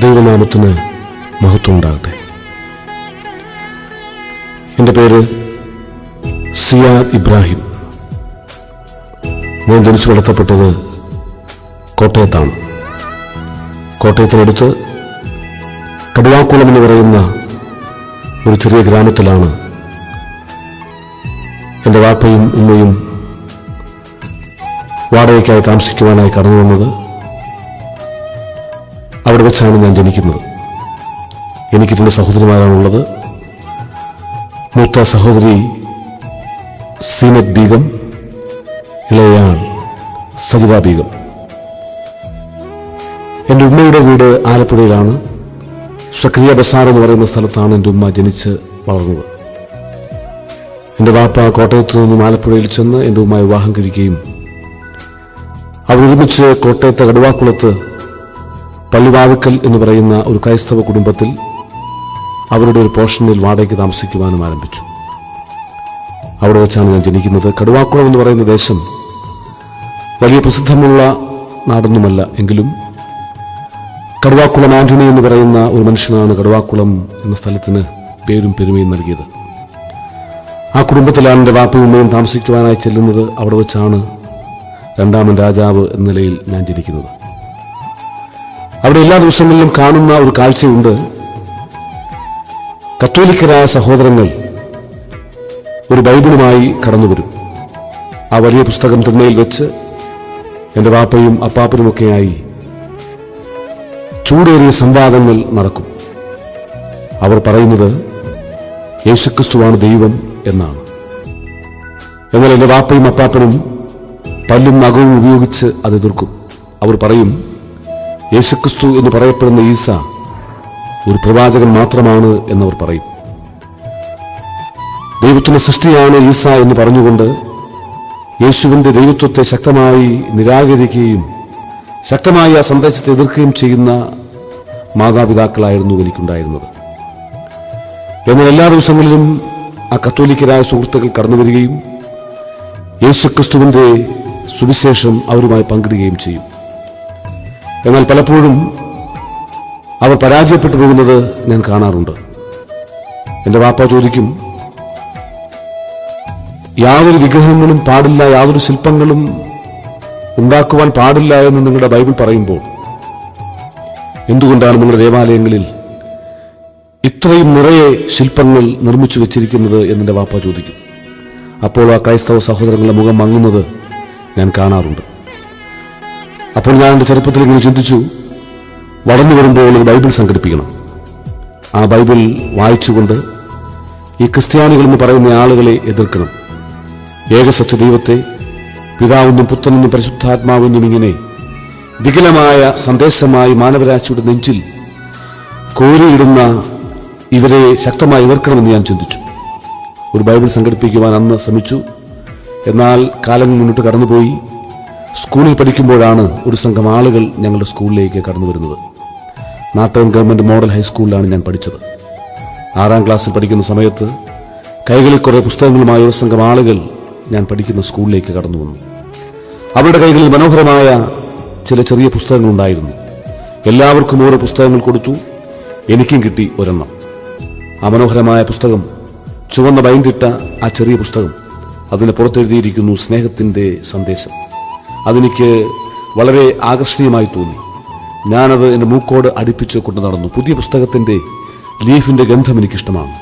ദൈവനാമത്തിന് മഹത്വം ഉണ്ടാകട്ടെ. എൻ്റെ പേര് സിയാദ് ഇബ്രാഹിം. ഞാൻ ജനിച്ചു വളർത്തപ്പെട്ടത് കോട്ടയത്താണ്. കോട്ടയത്തിനടുത്ത് കടുവാക്കുളം എന്ന് പറയുന്ന ഒരു ചെറിയ ഗ്രാമത്തിലാണ് എൻ്റെ വാപ്പയും ഉമ്മയും വാടകയ്ക്കായി താമസിക്കുവാനായി കടന്നു വന്നത്. അവിടെ വെച്ചാണ് ഞാൻ ജനിക്കുന്നത്. എനിക്ക് 2 സഹോദരിമാരാണുള്ളത്. മൂത്ത സഹോദരി സീനത്ത് ബീഗം, ഇളയാൾ സജിദ ബീഗം. എൻ്റെ ഉമ്മയുടെ വീട് ആലപ്പുഴയിലാണ്. സക്രിയ ബസാർ എന്ന് പറയുന്ന സ്ഥലത്താണ് എൻ്റെ ഉമ്മ ജനിച്ച് വളർന്നത്. എൻ്റെ വാപ്പ കോട്ടയത്തു നിന്നും ആലപ്പുഴയിൽ ചെന്ന് എൻ്റെ ഉമ്മ വിവാഹം കഴിക്കുകയും അവരൊരുമിച്ച് കോട്ടയത്തെ കടുവാക്കുളത്ത് പള്ളിവാതുക്കൽ എന്ന് പറയുന്ന ഒരു ക്രൈസ്തവ കുടുംബത്തിൽ അവരുടെ ഒരു പോർഷനിൽ വാടകയ്ക്ക് താമസിക്കുവാനും ആരംഭിച്ചു. അവിടെ വെച്ചാണ് ഞാൻ ജനിക്കുന്നത്. കടുവാക്കുളം എന്ന് പറയുന്ന ദേശം വലിയ പ്രസിദ്ധമുള്ള നാടൊന്നുമല്ല. എങ്കിലും കടുവാക്കുളം ആന്റണി എന്ന് പറയുന്ന ഒരു മനുഷ്യനാണ് കടുവാക്കുളം എന്ന സ്ഥലത്തിന് പേരും പെരുമയും നൽകിയത്. ആ കുടുംബത്തിലാണ് എൻ്റെ വാപ്പയും ഉമ്മയും താമസിക്കുവാനായി ചെല്ലുന്നത്. അവിടെ വെച്ചാണ് 2ാമൻ രാജാവ് എന്ന നിലയിൽ ഞാൻ ജനിക്കുന്നത്. അവിടെ എല്ലാ ദിവസങ്ങളിലും കാണുന്ന ഒരു കാഴ്ചയുണ്ട്. കത്തോലിക്കരായ സഹോദരങ്ങൾ ഒരു ബൈബിളുമായി കടന്നുവരും. ആ വലിയ പുസ്തകം തിണ്ണയിൽ വെച്ച് എൻ്റെ വാപ്പയും അപ്പാപ്പനുമൊക്കെയായി ചൂടേറിയ സംവാദങ്ങൾ നടക്കും. അവർ പറയുന്നത് യേശുക്രിസ്തുവാണ് ദൈവം എന്നാണ്. എന്നാൽ എൻ്റെ വാപ്പയും അപ്പാപ്പനും പല്ലും നഖവും ഉപയോഗിച്ച് അത് എതിർക്കും. അവർ പറയും യേശുക്രിസ്തു എന്ന് പറയപ്പെടുന്ന ഈസ ഒരു പ്രവാചകൻ മാത്രമാണ് എന്നവർ പറയും. ദൈവത്തിന്റെ സൃഷ്ടിയാണ് ഈസ എന്ന് പറഞ്ഞുകൊണ്ട് യേശുവിന്റെ ദൈവത്വത്തെ ശക്തമായി നിരാകരിക്കുകയും ശക്തമായി ആ സന്ദേശത്തെ എതിർക്കുകയും ചെയ്യുന്ന മാതാപിതാക്കളായിരുന്നു എനിക്കുണ്ടായിരുന്നത്. എന്നാൽ എല്ലാ ദിവസങ്ങളിലും ആ കത്തോലിക്കരായ സുഹൃത്തുക്കൾ കടന്നു വരികയും യേശുക്രിസ്തുവിന്റെ സുവിശേഷം അവരുമായി പങ്കിടുകയും ചെയ്യും. എന്നാൽ പലപ്പോഴും അവർ പരാജയപ്പെട്ടു പോകുന്നത് ഞാൻ കാണാറുണ്ട്. എൻ്റെ വാപ്പ ചോദിക്കും, യാതൊരു വിഗ്രഹങ്ങളും പാടില്ല, യാതൊരു ശില്പങ്ങളും ഉണ്ടാക്കുവാൻ പാടില്ല എന്ന് നിങ്ങളുടെ ബൈബിൾ പറയുമ്പോൾ എന്തുകൊണ്ടാണ് നിങ്ങളുടെ ദേവാലയങ്ങളിൽ ഇത്രയും നിറയെ ശില്പങ്ങൾ നിർമ്മിച്ചു വെച്ചിരിക്കുന്നത് എന്നെൻ്റെ വാപ്പ ചോദിക്കും. അപ്പോൾ ആ ക്രൈസ്തവ സഹോദരങ്ങളുടെ മുഖം മങ്ങുന്നത് ഞാൻ കാണാറുണ്ട്. അപ്പോൾ ഞാൻ എൻ്റെ ചെറുപ്പത്തിൽ ഇങ്ങനെ ചിന്തിച്ചു, വളർന്നു വരുമ്പോൾ ഒരു ബൈബിൾ സംഘടിപ്പിക്കണം. ആ ബൈബിൾ വായിച്ചുകൊണ്ട് ഈ ക്രിസ്ത്യാനികൾ എന്ന് പറയുന്ന ആളുകളെ എതിർക്കണം. ഏകസത്യ ദൈവത്തെ പിതാവെന്നും പുത്രനെന്നും പരിശുദ്ധാത്മാവെന്നും ഇങ്ങനെ വികലമായ സന്ദേശമായി മാനവരാശിയുടെ നെഞ്ചിൽ കോരിയിടുന്ന ഇവരെ ശക്തമായി എതിർക്കണമെന്ന് ഞാൻ ചിന്തിച്ചു. ഒരു ബൈബിൾ സംഘടിപ്പിക്കുവാൻ അന്ന് ശ്രമിച്ചു. എന്നാൽ കാലങ്ങൾ മുന്നോട്ട് കടന്നുപോയി. സ്കൂളിൽ പഠിക്കുമ്പോഴാണ് ഒരു സംഘം ആളുകൾ ഞങ്ങളുടെ സ്കൂളിലേക്ക് കടന്നു വരുന്നത്. നാട്ടകം ഗവൺമെൻറ് മോഡൽ ഹൈസ്കൂളിലാണ് ഞാൻ പഠിച്ചത്. 6ാം ക്ലാസ്സിൽ പഠിക്കുന്ന സമയത്ത് കൈകളിൽ കുറേ പുസ്തകങ്ങളുമായ ഒരു സംഘം ആളുകൾ ഞാൻ പഠിക്കുന്ന സ്കൂളിലേക്ക് കടന്നു വന്നു. അവരുടെ കൈകളിൽ മനോഹരമായ ചില ചെറിയ പുസ്തകങ്ങളുണ്ടായിരുന്നു. എല്ലാവർക്കും ഓരോ പുസ്തകങ്ങൾ കൊടുത്തു. എനിക്കും കിട്ടി ഒരെണ്ണം. ആ മനോഹരമായ പുസ്തകം, ചുവന്ന ബൈൻഡിട്ട ആ ചെറിയ പുസ്തകം, അതിന് പുറത്തെഴുതിയിരിക്കുന്നു സ്നേഹത്തിൻ്റെ സന്ദേശം. അതെനിക്ക് വളരെ ആകർഷണീയമായി തോന്നി. ഞാനത് എൻ്റെ മൂക്കോട് അടുപ്പിച്ച് കൊണ്ടു നടന്നു. പുതിയ പുസ്തകത്തിൻ്റെ ലീഫിൻ്റെ ഗന്ധം എനിക്കിഷ്ടമാണ്.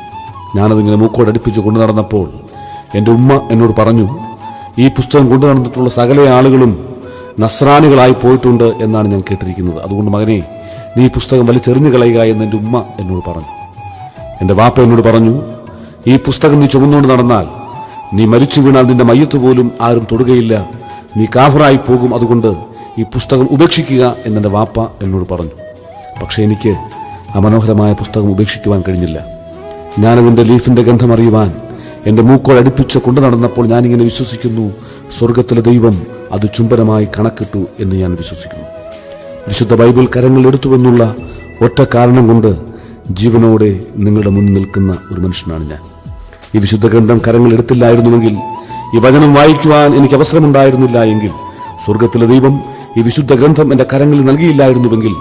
ഞാനതിങ്ങനെ മൂക്കോട് അടുപ്പിച്ച് കൊണ്ടു നടന്നപ്പോൾ എൻ്റെ ഉമ്മ എന്നോട് പറഞ്ഞു, ഈ പുസ്തകം കൊണ്ടു നടന്നിട്ടുള്ള സകല ആളുകളും നസ്രാനികളായി പോയിട്ടുണ്ട് എന്നാണ് ഞാൻ കേട്ടിരിക്കുന്നത്. അതുകൊണ്ട് മകനെ, നീ ഈ പുസ്തകം വലിച്ചെറിഞ്ഞു കളയുക എന്ന് എൻ്റെ ഉമ്മ എന്നോട് പറഞ്ഞു. എൻ്റെ വാപ്പ എന്നോട് പറഞ്ഞു, ഈ പുസ്തകം നീ ചുമന്നുകൊണ്ട് നടന്നാൽ നീ മരിച്ചു വീണാൽ നിന്റെ മയ്യത്ത് പോലും ആരും തൊടുകയില്ല, നീ കാഫറായി പോകും. അതുകൊണ്ട് ഈ പുസ്തകം ഉപേക്ഷിക്കുക എന്നെൻ്റെ വാപ്പ എന്നോട് പറഞ്ഞു. പക്ഷേ എനിക്ക് ആ മനോഹരമായ പുസ്തകം ഉപേക്ഷിക്കുവാൻ കഴിഞ്ഞില്ല. ഞാനതിൻ്റെ ലീഫിൻ്റെ ഗന്ധം അറിയുവാൻ എൻ്റെ മൂക്കോട് അടുപ്പിച്ച് കൊണ്ടു നടന്നപ്പോൾ ഞാനിങ്ങനെ വിശ്വസിക്കുന്നു, സ്വർഗത്തിലെ ദൈവം അത് ചുംബനമായി കണക്കിട്ടു എന്ന് ഞാൻ വിശ്വസിക്കുന്നു. വിശുദ്ധ ബൈബിൾ കരങ്ങളെടുത്തുവെന്നുള്ള ഒറ്റ കാരണം കൊണ്ട് ജീവനോടെ നിങ്ങളുടെ മുന്നിൽ നിൽക്കുന്ന ഒരു മനുഷ്യനാണ് ഞാൻ. ഈ വിശുദ്ധ ഗ്രന്ഥം കരങ്ങളെടുത്തില്ലായിരുന്നുവെങ്കിൽ, ഈ വചനം വായിക്കുവാൻ എനിക്ക് അവസരമുണ്ടായിരുന്നില്ല എങ്കിൽ, സ്വർഗത്തിലെ ദൈവം ഈ വിശുദ്ധ ഗ്രന്ഥം എൻ്റെ കരങ്ങളിൽ നൽകിയില്ലായിരുന്നുവെങ്കിൽ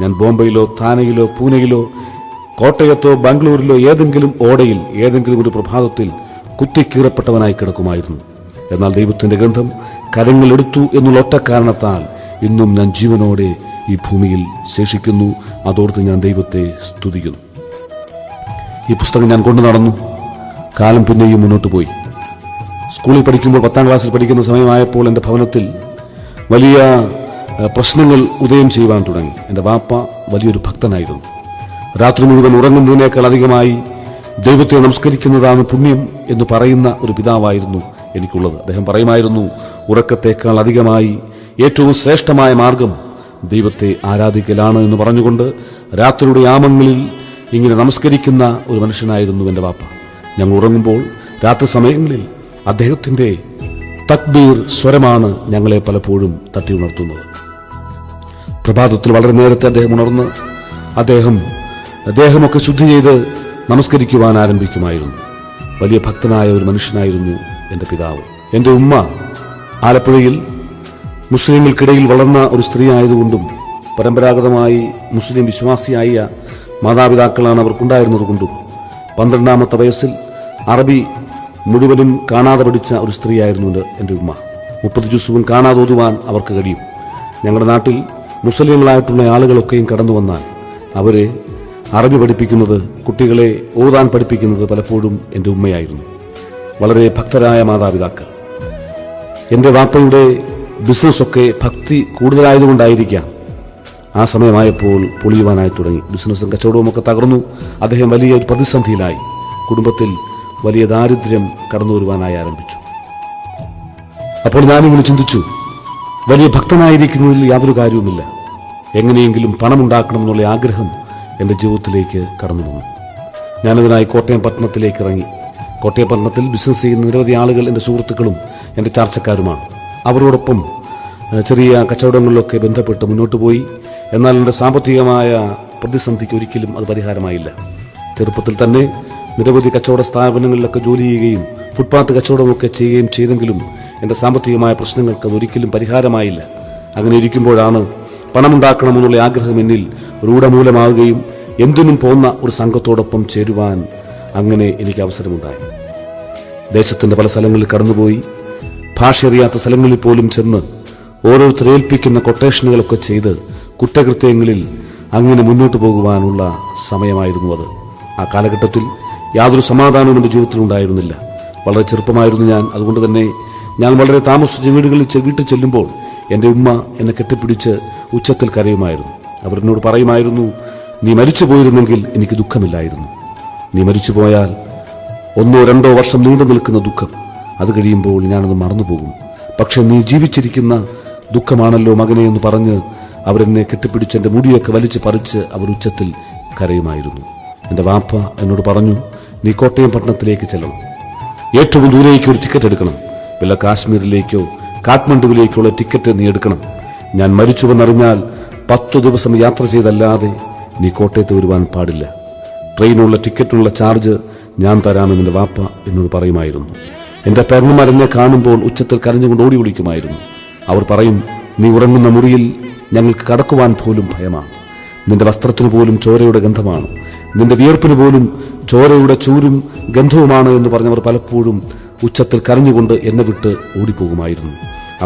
ഞാൻ ബോംബെയിലോ താനെയിലോ പൂനെയിലോ കോട്ടയത്തോ ബാംഗ്ലൂരിലോ ഏതെങ്കിലും ഓടയിൽ ഏതെങ്കിലും ഒരു പ്രഭാതത്തിൽ കുത്തിക്കീറപ്പെട്ടവനായി കിടക്കുമായിരുന്നു. എന്നാൽ ദൈവത്തിൻ്റെ ഗ്രന്ഥം കരങ്ങളെടുത്തു എന്നുള്ള ഒറ്റ കാരണത്താൽ ഇന്നും ഞാൻ ജീവനോടെ ഈ ഭൂമിയിൽ ശേഷിക്കുന്നു. അതോർത്ത് ഞാൻ ദൈവത്തെ സ്തുതിക്കുന്നു. ഈ പുസ്തകം ഞാൻ കൊണ്ടു നടന്നു. കാലം പിന്നെയും മുന്നോട്ട് പോയി. സ്കൂളിൽ പഠിക്കുമ്പോൾ 10ാം ക്ലാസ്സിൽ പഠിക്കുന്ന സമയമായപ്പോൾ എൻ്റെ ഭവനത്തിൽ വലിയ പ്രശ്നങ്ങൾ ഉദയം ചെയ്യുവാൻ തുടങ്ങി. എൻ്റെ വാപ്പ വലിയൊരു ഭക്തനായിരുന്നു. രാത്രി മുഴുവൻ ഉറങ്ങുന്നതിനേക്കാൾ അധികമായി ദൈവത്തെ നമസ്കരിക്കുന്നതാണ് പുണ്യം എന്ന് പറയുന്ന ഒരു പിതാവായിരുന്നു എനിക്കുള്ളത്. അദ്ദേഹം പറയുമായിരുന്നു, ഉറക്കത്തേക്കാൾ അധികമായി ഏറ്റവും ശ്രേഷ്ഠമായ മാർഗം ദൈവത്തെ ആരാധിക്കലാണ് എന്ന് പറഞ്ഞുകൊണ്ട് രാത്രിയുടെ യാമങ്ങളിൽ ഇങ്ങനെ നമസ്കരിക്കുന്ന ഒരു മനുഷ്യനായിരുന്നു എൻ്റെ വാപ്പ. ഞങ്ങൾ ഉറങ്ങുമ്പോൾ രാത്രി സമയങ്ങളിൽ അദ്ദേഹത്തിൻ്റെ തക്ബീർ സ്വരമാണ് ഞങ്ങളെ പലപ്പോഴും തട്ടി ഉണർത്തുന്നത്. പ്രഭാതത്തിൽ വളരെ നേരത്തെ അദ്ദേഹം ഉണർന്ന് അദ്ദേഹമൊക്കെ ശുദ്ധി ചെയ്ത് നമസ്കരിക്കുവാൻ ആരംഭിക്കുമായിരുന്നു. വലിയ ഭക്തനായ ഒരു മനുഷ്യനായിരുന്നു എൻ്റെ പിതാവ്. എൻ്റെ ഉമ്മ ആലപ്പുഴയിൽ മുസ്ലിങ്ങൾക്കിടയിൽ വളർന്ന ഒരു സ്ത്രീ ആയതുകൊണ്ടും പരമ്പരാഗതമായി മുസ്ലിം വിശ്വാസിയായ മാതാപിതാക്കളാണ് അവർക്കുണ്ടായിരുന്നതുകൊണ്ടും 12ാമത്തെ വയസ്സിൽ അറബി മുഴുവനും കാണാതെ പഠിച്ച ഒരു സ്ത്രീയായിരുന്നു എൻ്റെ ഉമ്മ. 30 ജുസുവും കാണാതെ ഓതുവാൻ അവർക്ക് കഴിയും. ഞങ്ങളുടെ നാട്ടിൽ മുസ്ലിങ്ങളായിട്ടുള്ള ആളുകളൊക്കെയും കടന്നു വന്നാൽ അവരെ അറബി പഠിപ്പിക്കുന്നത്, കുട്ടികളെ ഓതാൻ പഠിപ്പിക്കുന്നത് പലപ്പോഴും എൻ്റെ ഉമ്മയായിരുന്നു. വളരെ ഭക്തരായ മാതാപിതാക്കൾ. എൻ്റെ വാപ്പയുടെ ബിസിനസ്സൊക്കെ ഭക്തി കൂടുതലായതുകൊണ്ടായിരിക്കാം ആ സമയമായപ്പോൾ പൊളിയുവാനായി തുടങ്ങി. ബിസിനസ്സും കച്ചവടവും ഒക്കെ തകർന്നു. അദ്ദേഹം വലിയ ഒരു പ്രതിസന്ധിയിലായി. കുടുംബത്തിൽ വലിയ ദാരിദ്ര്യം കടന്നു വരുവാനായി ആരംഭിച്ചു. അപ്പോൾ ഞാനിങ്ങനെ ചിന്തിച്ചു, വലിയ ഭക്തനായിരിക്കുന്നതിൽ യാതൊരു കാര്യവുമില്ല. എങ്ങനെയെങ്കിലും പണമുണ്ടാക്കണമെന്നുള്ള ആഗ്രഹം എൻ്റെ ജീവിതത്തിലേക്ക് കടന്നു വന്നു. ഞാനതിനായി കോട്ടയം പട്ടണത്തിലേക്ക് ഇറങ്ങി. കോട്ടയം പട്ടണത്തിൽ ബിസിനസ് ചെയ്യുന്ന നിരവധി ആളുകൾ എൻ്റെ സുഹൃത്തുക്കളും എൻ്റെ ചാർച്ചക്കാരുമാണ്. അവരോടൊപ്പം ചെറിയ കച്ചവടങ്ങളിലൊക്കെ ബന്ധപ്പെട്ട് മുന്നോട്ട് പോയി. എന്നാൽ എൻ്റെ സാമ്പത്തികമായ പ്രതിസന്ധിക്ക് ഒരിക്കലും അത് പരിഹാരമായില്ല. ചെറുപ്പത്തിൽ തന്നെ നിരവധി കച്ചവട സ്ഥാപനങ്ങളിലൊക്കെ ജോലി ചെയ്യുകയും ഫുട്പാത്ത് കച്ചവടമൊക്കെ ചെയ്യുകയും ചെയ്തെങ്കിലും എൻ്റെ സാമ്പത്തികമായ പ്രശ്നങ്ങൾക്ക് അതൊരിക്കലും പരിഹാരമായില്ല. അങ്ങനെ ഇരിക്കുമ്പോഴാണ് പണമുണ്ടാക്കണമെന്നുള്ള ആഗ്രഹം എന്നിൽ രൂഢമൂലമാവുകയും എന്തിനും പോന്ന ഒരു സംഘത്തോടൊപ്പം ചേരുവാൻ അങ്ങനെ എനിക്ക് അവസരമുണ്ടായി. ദേശത്തിൻ്റെ പല സ്ഥലങ്ങളിൽ കടന്നുപോയി, ഭാഷ അറിയാത്ത സ്ഥലങ്ങളിൽ പോലും ചെന്ന് ഓരോരുത്തരെ ഏൽപ്പിക്കുന്ന കൊട്ടേഷനുകളൊക്കെ ചെയ്ത് കുറ്റകൃത്യങ്ങളിൽ അങ്ങനെ മുന്നോട്ട് പോകുവാനുള്ള സമയമായിരുന്നു അത്. ആ കാലഘട്ടത്തിൽ യാതൊരു സമാധാനവും എൻ്റെ ജീവിതത്തിലുണ്ടായിരുന്നില്ല. വളരെ ചെറുപ്പമായിരുന്നു ഞാൻ. അതുകൊണ്ട് തന്നെ ഞാൻ വളരെ താമസിച്ച വീട്ടിൽ ചെല്ലുമ്പോൾ എൻ്റെ ഉമ്മ എന്നെ കെട്ടിപ്പിടിച്ച് ഉച്ചത്തിൽ കരയുമായിരുന്നു. അവരെന്നോട് പറയുമായിരുന്നു, നീ മരിച്ചു പോയിരുന്നെങ്കിൽ എനിക്ക് ദുഃഖമില്ലായിരുന്നു. നീ മരിച്ചു പോയാൽ 1-2 വർഷം നീണ്ടു നിൽക്കുന്ന ദുഃഖം, അത് കഴിയുമ്പോൾ ഞാനത് മറന്നുപോകും. പക്ഷെ നീ ജീവിച്ചിരിക്കുന്ന ദുഃഖമാണല്ലോ മകനെ എന്ന് പറഞ്ഞ് അവരെന്നെ കെട്ടിപ്പിടിച്ച് എൻ്റെ മുടിയൊക്കെ വലിച്ചു പറിച്ച് അവർ ഉച്ചത്തിൽ കരയുമായിരുന്നു. എൻ്റെ വാപ്പ എന്നോട് പറഞ്ഞു, നീ കോട്ടയം പട്ടണത്തിലേക്ക് ചെല്ലണം. ഏറ്റവും ദൂരേക്ക് ഒരു ടിക്കറ്റ് എടുക്കണം. വല്ല കാശ്മീരിലേക്കോ കാഠ്മണ്ഡുവിലേക്കുള്ള ടിക്കറ്റ് നീ എടുക്കണം. ഞാൻ മരിച്ചുവെന്നറിഞ്ഞാൽ 10 ദിവസം യാത്ര ചെയ്തല്ലാതെ നീ കോട്ടയത്ത് വരുവാൻ പാടില്ല. ട്രെയിനുള്ള ടിക്കറ്റിനുള്ള ചാർജ് ഞാൻ തരാമെന്ന് എൻ്റെ വാപ്പ എന്നോട് പറയുമായിരുന്നു. എൻ്റെ പെങ്ങന്മാരെന്നെ കാണുമ്പോൾ ഉച്ചത്തിൽ കരഞ്ഞുകൊണ്ട് ഓടി വിളിക്കുമായിരുന്നു. അവർ പറയും, നീ ഉറങ്ങുന്ന മുറിയിൽ ഞങ്ങൾക്ക് കടക്കുവാൻ പോലും ഭയമാണ്. നിന്റെ വസ്ത്രത്തിനു പോലും ചോരയുടെ ഗന്ധമാണ്. നിന്റെ വിയർപ്പിന് പോലും ചോരയുടെ ചൂരും ഗന്ധവുമാണ് എന്ന് പറഞ്ഞവർ പലപ്പോഴും ഉച്ചത്തിൽ കരഞ്ഞുകൊണ്ട് എന്നെ വിട്ട് ഓടിപ്പോകുമായിരുന്നു.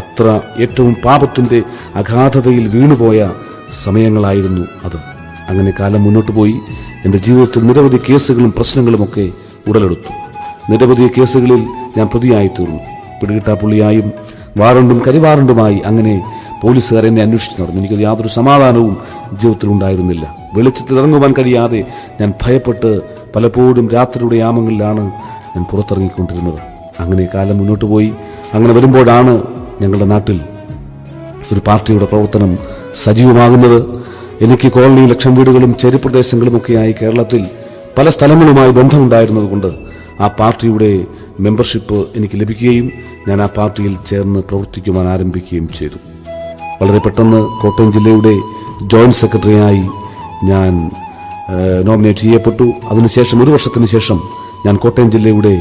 അത്ര ഏറ്റവും പാപത്തിൻ്റെ അഗാധതയിൽ വീണുപോയ സമയങ്ങളായിരുന്നു അത്. അങ്ങനെ കാലം മുന്നോട്ട് പോയി. എൻ്റെ ജീവിതത്തിൽ നിരവധി കേസുകളും പ്രശ്നങ്ങളുമൊക്കെ ഉടലെടുത്തു. നിരവധി കേസുകളിൽ ഞാൻ പ്രതിയായിത്തീർന്നു. പിടികിട്ടാപ്പുള്ളിയായും വാറണ്ടും കരിവാറണ്ടുമായി അങ്ങനെ പോലീസുകാർ എന്നെ അന്വേഷിച്ച് നടന്നു. എനിക്കത് യാതൊരു സമാധാനവും ജീവിതത്തിൽ ഉണ്ടായിരുന്നില്ല. വെളിച്ചത്തിൽ ഇറങ്ങുവാൻ കഴിയാതെ ഞാൻ ഭയപ്പെട്ട് പലപ്പോഴും രാത്രിയുടെ യാമങ്ങളിലാണ് ഞാൻ പുറത്തിറങ്ങിക്കൊണ്ടിരുന്നത്. അങ്ങനെ കാലം മുന്നോട്ട് പോയി. അങ്ങനെ വരുമ്പോഴാണ് ഞങ്ങളുടെ നാട്ടിൽ ഒരു പാർട്ടിയുടെ പ്രവർത്തനം സജീവമാകുന്നത്. എനിക്ക് കോളനി ലക്ഷം വീടുകളും ചെറുപ്രദേശങ്ങളുമൊക്കെയായി കേരളത്തിൽ പല സ്ഥലങ്ങളുമായി ബന്ധമുണ്ടായിരുന്നത് കൊണ്ട് ആ പാർട്ടിയുടെ മെമ്പർഷിപ്പ് എനിക്ക് ലഭിക്കുകയും ഞാൻ ആ പാർട്ടിയിൽ ചേർന്ന് പ്രവർത്തിക്കുവാൻ ആരംഭിക്കുകയും ചെയ്തു. വളരെ പെട്ടെന്ന് കോട്ടയം ജില്ലയുടെ ജോയിന്റ് സെക്രട്ടറിയായി ഞാൻ നോമിനേറ്റ് ചെയ്യപ്പെട്ടു. അതിനുശേഷം 1 വർഷത്തിന് ശേഷം ഞാൻ കോട്ടയം ജില്ലയുടെ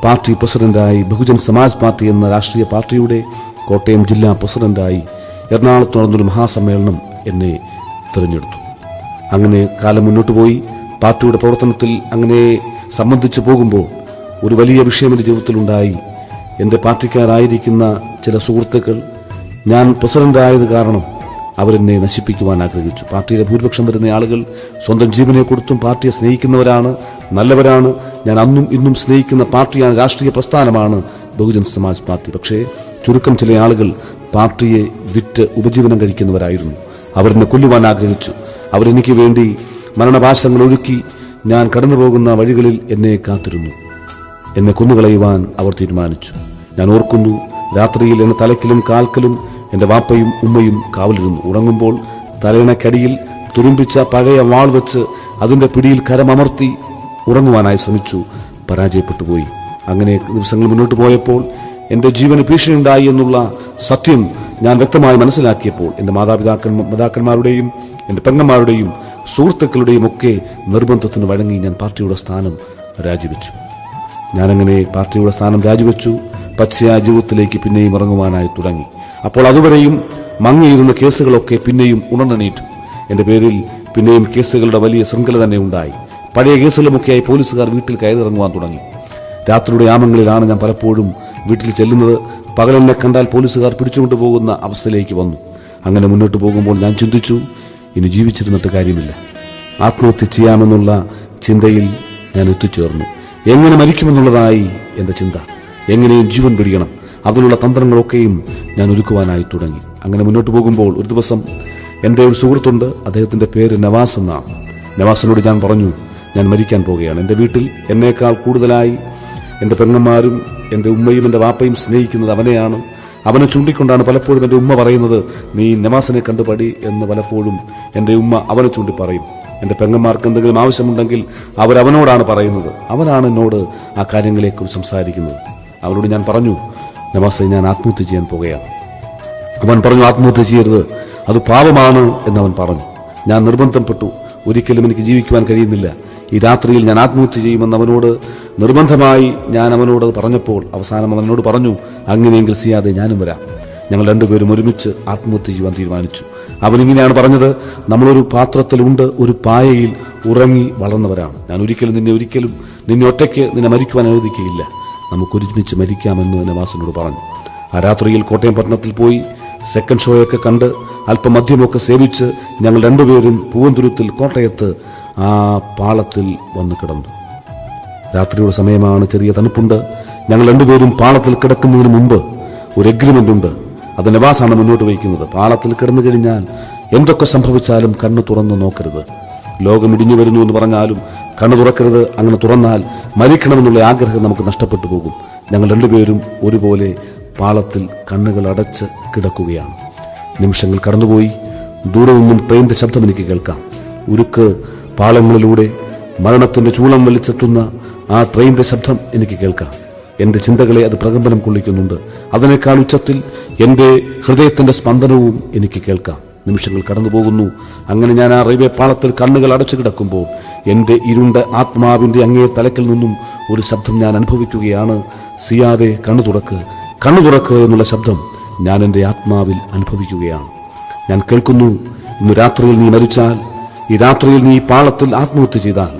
പാർട്ടി പ്രസിഡന്റായി, ബഹുജൻ സമാജ് പാർട്ടി എന്ന രാഷ്ട്രീയ പാർട്ടിയുടെ കോട്ടയം ജില്ലാ പ്രസിഡന്റായി എറണാകുളത്ത് നടന്നൊരു മഹാസമ്മേളനം എന്നെ തിരഞ്ഞെടുത്തു. അങ്ങനെ കാലം മുന്നോട്ട് പോയി. പാർട്ടിയുടെ പ്രവർത്തനത്തിൽ അങ്ങനെ സംബന്ധിച്ചു പോകുമ്പോൾ ഒരു വലിയ വിഷയം എൻ്റെ ജീവിതത്തിലുണ്ടായി. എൻ്റെ പാർട്ടിക്കാരായിരിക്കുന്ന ചില സുഹൃത്തുക്കൾ ഞാൻ പ്രസിഡന്റായത് കാരണം അവരെന്നെ നശിപ്പിക്കുവാൻ ആഗ്രഹിച്ചു. പാർട്ടിയിലെ ഭൂരിപക്ഷം വരുന്ന ആളുകൾ സ്വന്തം ജീവനെ കൊടുത്തും പാർട്ടിയെ സ്നേഹിക്കുന്നവരാണ്, നല്ലവരാണ്. ഞാൻ അന്നും ഇന്നും സ്നേഹിക്കുന്ന പാർട്ടിയാണ്, രാഷ്ട്രീയ പ്രസ്ഥാനമാണ് ബഹുജൻ സമാജ് പാർട്ടി. പക്ഷേ ചുരുക്കം ചില ആളുകൾ പാർട്ടിയെ വിറ്റ് ഉപജീവനം കഴിക്കുന്നവരായിരുന്നു. അവരെന്നെ കൊല്ലുവാൻ ആഗ്രഹിച്ചു. അവരെനിക്ക് വേണ്ടി മരണപാശങ്ങൾ ഒഴുക്കി ഞാൻ കടന്നു പോകുന്ന വഴികളിൽ എന്നെ കാത്തിരുന്നു. എന്നെ കൊന്നുകളയുവാൻ അവർ തീരുമാനിച്ചു. ഞാൻ ഓർക്കുന്നു, രാത്രിയിൽ എന്നെ തലക്കിലും കാൽക്കലും എൻ്റെ വാപ്പയും ഉമ്മയും കാവലിരുന്നു. ഉറങ്ങുമ്പോൾ തലയിണക്കടിയിൽ തുരുമ്പിച്ച പഴയ വാൾ വെച്ച് അതിൻ്റെ പിടിയിൽ കരമമർത്തി ഉറങ്ങുവാനായി ശ്രമിച്ചു. പരാജയപ്പെട്ടു പോയി. അങ്ങനെ ദിവസങ്ങൾ മുന്നോട്ട് പോയപ്പോൾ എൻ്റെ ജീവന് ഭീഷണിയുണ്ടായി എന്നുള്ള സത്യം ഞാൻ വ്യക്തമായി മനസ്സിലാക്കിയപ്പോൾ എൻ്റെ മാതാപിതാക്കന്മാരുടെയും എൻ്റെ പെങ്ങന്മാരുടെയും സുഹൃത്തുക്കളുടെയും ഒക്കെ നിർബന്ധത്തിന് വഴങ്ങി ഞാൻ പാർട്ടിയുടെ സ്ഥാനം രാജിവെച്ചു. ഞാനങ്ങനെ പാർട്ടിയുടെ സ്ഥാനം രാജിവെച്ചു. പച്ചയായ ജീവിതത്തിലേക്ക് പിന്നെയും ഇറങ്ങുവാനായി തുടങ്ങി. അപ്പോൾ അതുവരെയും മങ്ങിയിരുന്ന കേസുകളൊക്കെ പിന്നെയും ഉണർന്നെണീറ്റു. എൻ്റെ പേരിൽ പിന്നെയും കേസുകളുടെ വലിയ ശൃംഖല തന്നെ ഉണ്ടായി. പഴയ കേസുകളുമൊക്കെയായി പോലീസുകാർ വീട്ടിൽ കയറിയിറങ്ങുവാൻ തുടങ്ങി. രാത്രിയുടെ യാമങ്ങളിലാണ് ഞാൻ പലപ്പോഴും വീട്ടിൽ ചെല്ലുന്നത്. പകലെന്നെ കണ്ടാൽ പോലീസുകാർ പിടിച്ചുകൊണ്ടു പോകുന്ന അവസ്ഥയിലേക്ക് വന്നു. അങ്ങനെ മുന്നോട്ട് പോകുമ്പോൾ ഞാൻ ചിന്തിച്ചു, ഇനി ജീവിച്ചിരുന്നിട്ട് കാര്യമില്ല. ആത്മഹത്യ ചെയ്യാമെന്നുള്ള ചിന്തയിൽ ഞാൻ എത്തിച്ചേർന്നു. എങ്ങനെ മരിക്കുമെന്നുള്ളതായി എൻ്റെ ചിന്ത. എങ്ങനെയും ജീവൻ പിടിക്കണം, അതിനുള്ള തന്ത്രങ്ങളൊക്കെയും ഞാൻ ഒരുക്കുവാനായി തുടങ്ങി. അങ്ങനെ മുന്നോട്ട് പോകുമ്പോൾ ഒരു ദിവസം എൻ്റെ ഒരു സുഹൃത്തുണ്ട്, അദ്ദേഹത്തിൻ്റെ പേര് നവാസ് എന്നാണ്. നവാസിനോട് ഞാൻ പറഞ്ഞു, ഞാൻ മരിക്കാൻ പോകുകയാണ്. എൻ്റെ വീട്ടിൽ എന്നേക്കാൾ കൂടുതലായി എൻ്റെ പെങ്ങന്മാരും എൻ്റെ ഉമ്മയും എൻ്റെ വാപ്പയും സ്നേഹിക്കുന്നത് അവനെയാണ്. അവനെ ചൂണ്ടിക്കൊണ്ടാണ് പലപ്പോഴും എൻ്റെ ഉമ്മ പറയുന്നത്, നീ നവാസിനെ കണ്ടുപടി എന്ന് പലപ്പോഴും എൻ്റെ ഉമ്മ അവനെ ചൂണ്ടി പറയും. എൻ്റെ പെങ്ങന്മാർക്ക് എന്തെങ്കിലും ആവശ്യമുണ്ടെങ്കിൽ അവരവനോടാണ് പറയുന്നത്. അവനാണ് എന്നോട് ആ കാര്യങ്ങളെക്കുറിച്ച് സംസാരിക്കുന്നത്. അവനോട് ഞാൻ പറഞ്ഞു, നവാസെ, ഞാൻ ആത്മഹത്യ ചെയ്യാൻ പോകുകയാണ്. അവൻ പറഞ്ഞു, ആത്മഹത്യ ചെയ്യരുത്, അത് പാപമാണ് എന്നവൻ പറഞ്ഞു. ഞാൻ നിർബന്ധപ്പെട്ടു. ഒരിക്കലും എനിക്ക് ജീവിക്കുവാൻ കഴിയുന്നില്ല, ഈ രാത്രിയിൽ ഞാൻ ആത്മഹത്യ ചെയ്യുമെന്ന് അവനോട് നിർബന്ധമായി ഞാൻ അവനോട് പറഞ്ഞപ്പോൾ അവസാനം അവനോട് പറഞ്ഞു, അങ്ങനെയെങ്കിൽ സിയാദെ ഞാനും വരാം. ഞങ്ങൾ രണ്ടുപേരും ഒരുമിച്ച് ആത്മഹത്യ ചെയ്യുവാൻ തീരുമാനിച്ചു. അവനിങ്ങനെയാണ് പറഞ്ഞത്, നമ്മളൊരു പാത്രത്തിലുണ്ട്, ഒരു പായയിൽ ഉറങ്ങി വളർന്നവരാണ്. ഞാൻ ഒരിക്കലും നിന്നെ ഒറ്റയ്ക്ക് നിന്നെ മരിക്കുവാൻ അനുവദിക്കുകയില്ല. നമുക്കൊരുമിച്ച് മരിക്കാമെന്ന് നവാസിനോട് പറഞ്ഞു. ആ രാത്രിയിൽ കോട്ടയം പട്ടണത്തിൽ പോയി സെക്കൻഡ് ഷോയൊക്കെ കണ്ട് അല്പം മദ്യമൊക്കെ സേവിച്ച് ഞങ്ങൾ രണ്ടുപേരും പൂവന്തുരുത്തിൽ കോട്ടയത്ത് ആ പാളത്തിൽ വന്ന് കിടന്നു. രാത്രിയുടെ സമയമാണ്, ചെറിയ തണുപ്പുണ്ട്. ഞങ്ങൾ രണ്ടുപേരും പാളത്തിൽ കിടക്കുന്നതിന് മുമ്പ് ഒരു എഗ്രിമെൻ്റ് ഉണ്ട്. അത് നവാസാണ് മുന്നോട്ട് വയ്ക്കുന്നത്. പാളത്തിൽ കിടന്നു കഴിഞ്ഞാൽ എന്തൊക്കെ സംഭവിച്ചാലും കണ്ണ് തുറന്നു നോക്കരുത്. ലോകം ഇടിഞ്ഞു വരുന്നു എന്ന് പറഞ്ഞാലും കണ്ണു തുറക്കരുത്. അങ്ങനെ തുറന്നാൽ മരിക്കണമെന്നുള്ള ആഗ്രഹം നമുക്ക് നഷ്ടപ്പെട്ടു പോകും. ഞങ്ങൾ രണ്ടുപേരും ഒരുപോലെ പാളത്തിൽ കണ്ണുകൾ അടച്ച് കിടക്കുകയാണ്. നിമിഷങ്ങൾ കടന്നുപോയി. ദൂരെ നിന്നും ട്രെയിനിൻ്റെ ശബ്ദം എനിക്ക് കേൾക്കാം. ഉരുക്ക് പാളങ്ങളിലൂടെ മരണത്തിൻ്റെ ചൂളം വലിച്ചെത്തുന്ന ആ ട്രെയിനിൻ്റെ ശബ്ദം എനിക്ക് കേൾക്കാം. എൻ്റെ ചിന്തകളെ അത് പ്രകമ്പനം കൊള്ളിക്കുന്നുണ്ട്. അതിനേക്കാൾ ഉച്ചത്തിൽ എൻ്റെ ഹൃദയത്തിൻ്റെ സ്പന്ദനവും എനിക്ക് കേൾക്കാം. നിമിഷങ്ങൾ കടന്നു പോകുന്നു. അങ്ങനെ ഞാൻ ആ റെയിൽവേ പാളത്തിൽ കണ്ണുകൾ അടച്ചു കിടക്കുമ്പോൾ എൻ്റെ ഇരുണ്ട ആത്മാവിൻ്റെ അങ്ങേ തലക്കിൽ നിന്നും ഒരു ശബ്ദം ഞാൻ അനുഭവിക്കുകയാണ്. സിയാദെ, കണ്ണു തുറക്ക് എന്നുള്ള ശബ്ദം ഞാൻ എൻ്റെ ആത്മാവിൽ അനുഭവിക്കുകയാണ്. ഞാൻ കേൾക്കുന്നു, ഇന്ന് രാത്രിയിൽ നീ മരിച്ചാൽ, ഈ രാത്രിയിൽ നീ പാളത്തിൽ ആത്മഹത്യ ചെയ്താൽ,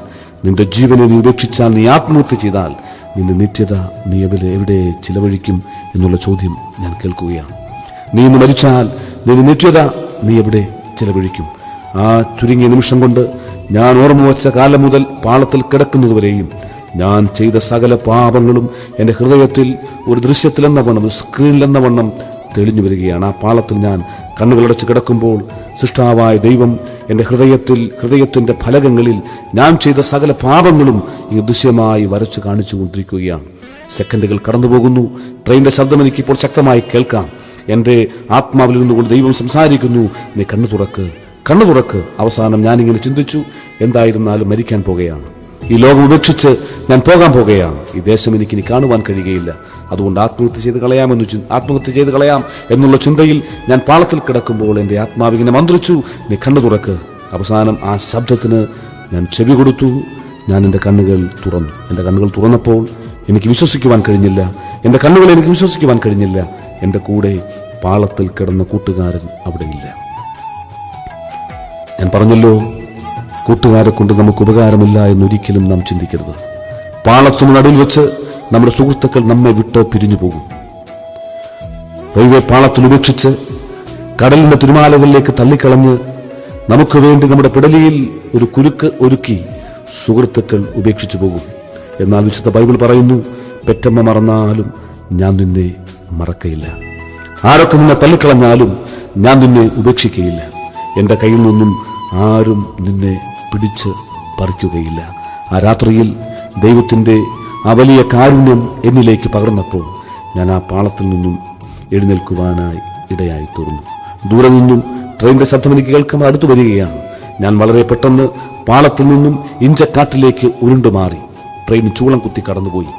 നിന്റെ ജീവനെ നീ ഉപേക്ഷിച്ചാൽ, നീ ആത്മഹത്യ ചെയ്താൽ നിന്റെ നിത്യത നീ എവിടെ ചിലവഴിക്കും എന്നുള്ള ചോദ്യം ഞാൻ കേൾക്കുകയാണ്. നീ ഇന്ന് മരിച്ചാൽ നിന്റെ നിത്യത നീ എവിടെ ചിലവഴിക്കും? ആ ചുരുങ്ങിയ നിമിഷം കൊണ്ട് ഞാൻ ഓർമ്മ വച്ച കാലം മുതൽ പാളത്തിൽ കിടക്കുന്നതുവരെയും ഞാൻ ചെയ്ത സകല പാപങ്ങളും എൻ്റെ ഹൃദയത്തിൽ ഒരു ദൃശ്യത്തിലെന്ന വണ്ണം, ഒരു സ്ക്രീനിലെന്ന വണ്ണം തെളിഞ്ഞു വരികയാണ്. ആ പാളത്തിൽ ഞാൻ കണ്ണുകളടച്ച് കിടക്കുമ്പോൾ സൃഷ്ടാവായ ദൈവം എൻ്റെ ഹൃദയത്തിൻ്റെ ഫലകങ്ങളിൽ ഞാൻ ചെയ്ത സകല പാപങ്ങളും ഈ ദൃശ്യമായി വരച്ചു കാണിച്ചു കൊണ്ടിരിക്കുകയാണ്. സെക്കൻഡുകൾ കടന്നു പോകുന്നു. ട്രെയിനിൻ്റെ ശബ്ദം എനിക്കിപ്പോൾ ശക്തമായി കേൾക്കാം. എൻ്റെ ആത്മാവിൽ നിന്നുകൊണ്ട് ദൈവം സംസാരിക്കുന്നു, നീ കണ്ണു തുറക്ക്. അവസാനം ഞാനിങ്ങനെ ചിന്തിച്ചു, എന്തായിരുന്നാലും മരിക്കാൻ പോകുകയാണ്. ഈ ലോകം ഉപേക്ഷിച്ച് ഞാൻ പോകാൻ പോകുകയാണ്. ഈ ദേശം എനിക്കിനി കാണുവാൻ കഴിയുകയില്ല. അതുകൊണ്ട് ആത്മഹത്യ ചെയ്ത് കളയാം എന്നുള്ള ചിന്തയിൽ ഞാൻ പാളത്തിൽ കിടക്കുമ്പോൾ എൻ്റെ ആത്മാവിങ്ങനെ മന്ത്രിച്ചു, നീ കണ്ണു തുറക്ക്. അവസാനം ആ ശബ്ദത്തിന് ഞാൻ ചെവി കൊടുത്തു. ഞാൻ എൻ്റെ കണ്ണുകൾ തുറന്നു. എൻ്റെ കണ്ണുകൾ തുറന്നപ്പോൾ എനിക്ക് വിശ്വസിക്കുവാൻ കഴിഞ്ഞില്ല. എൻ്റെ കണ്ണുകളെ എനിക്ക് വിശ്വസിക്കുവാൻ കഴിഞ്ഞില്ല. എൻ്റെ കൂടെ പാളത്തിൽ കിടന്ന കൂട്ടുകാരൻ അവിടെയില്ല. ഞാൻ പറഞ്ഞല്ലോ, കൂട്ടുകാരെ കൊണ്ട് നമുക്ക് ഉപകാരമില്ല എന്നൊരിക്കലും നാം ചിന്തിക്കരുത്. പാളത്തിന് നടുവിൽ വെച്ച് നമ്മുടെ സുഹൃത്തുക്കൾ നമ്മെ വിട്ട് പിരിഞ്ഞു പോകും. റെയിൽവേ പാളത്തിൽ ഉപേക്ഷിച്ച് കടലിന്റെ തിരുമാലകളിലേക്ക് തള്ളിക്കളഞ്ഞ് നമുക്ക് വേണ്ടി നമ്മുടെ പിടലിയിൽ ഒരു കുരുക്ക് ഒരുക്കി സുഹൃത്തുക്കൾ ഉപേക്ഷിച്ചു പോകും. എന്നാൽ വിശുദ്ധ ബൈബിൾ പറയുന്നു, പെറ്റമ്മ മറന്നാലും ഞാൻ നിന്നെ മറക്കയില്ല. ആരൊക്കെ നിന്നെ തള്ളിക്കളഞ്ഞാലും ഞാൻ നിന്നെ ഉപേക്ഷിക്കയില്ല. എൻ്റെ കയ്യിൽ നിന്നും ആരും നിന്നെ പിടിച്ച് പറിക്കുകയില്ല. ആ രാത്രിയിൽ ദൈവത്തിൻ്റെ ആ വലിയ കാരുണ്യം എന്നിലേക്ക് പകർന്നപ്പോൾ ഞാൻ ആ പാളത്തിൽ നിന്നും എഴുന്നേൽക്കുവാനായി ഇടയായി തീർന്നു. ദൂരെ നിന്നും ട്രെയിനിന്റെ ശബ്ദം എനിക്ക് കേൾക്കുമ്പോൾ അടുത്തു വരികയാണ്. ഞാൻ വളരെ പെട്ടെന്ന് പാളത്തിൽ നിന്നും ഇഞ്ചക്കാട്ടിലേക്ക് ഉരുണ്ടുമാറി. ട്രെയിൻ ചൂളം കുത്തി കടന്നുപോയി.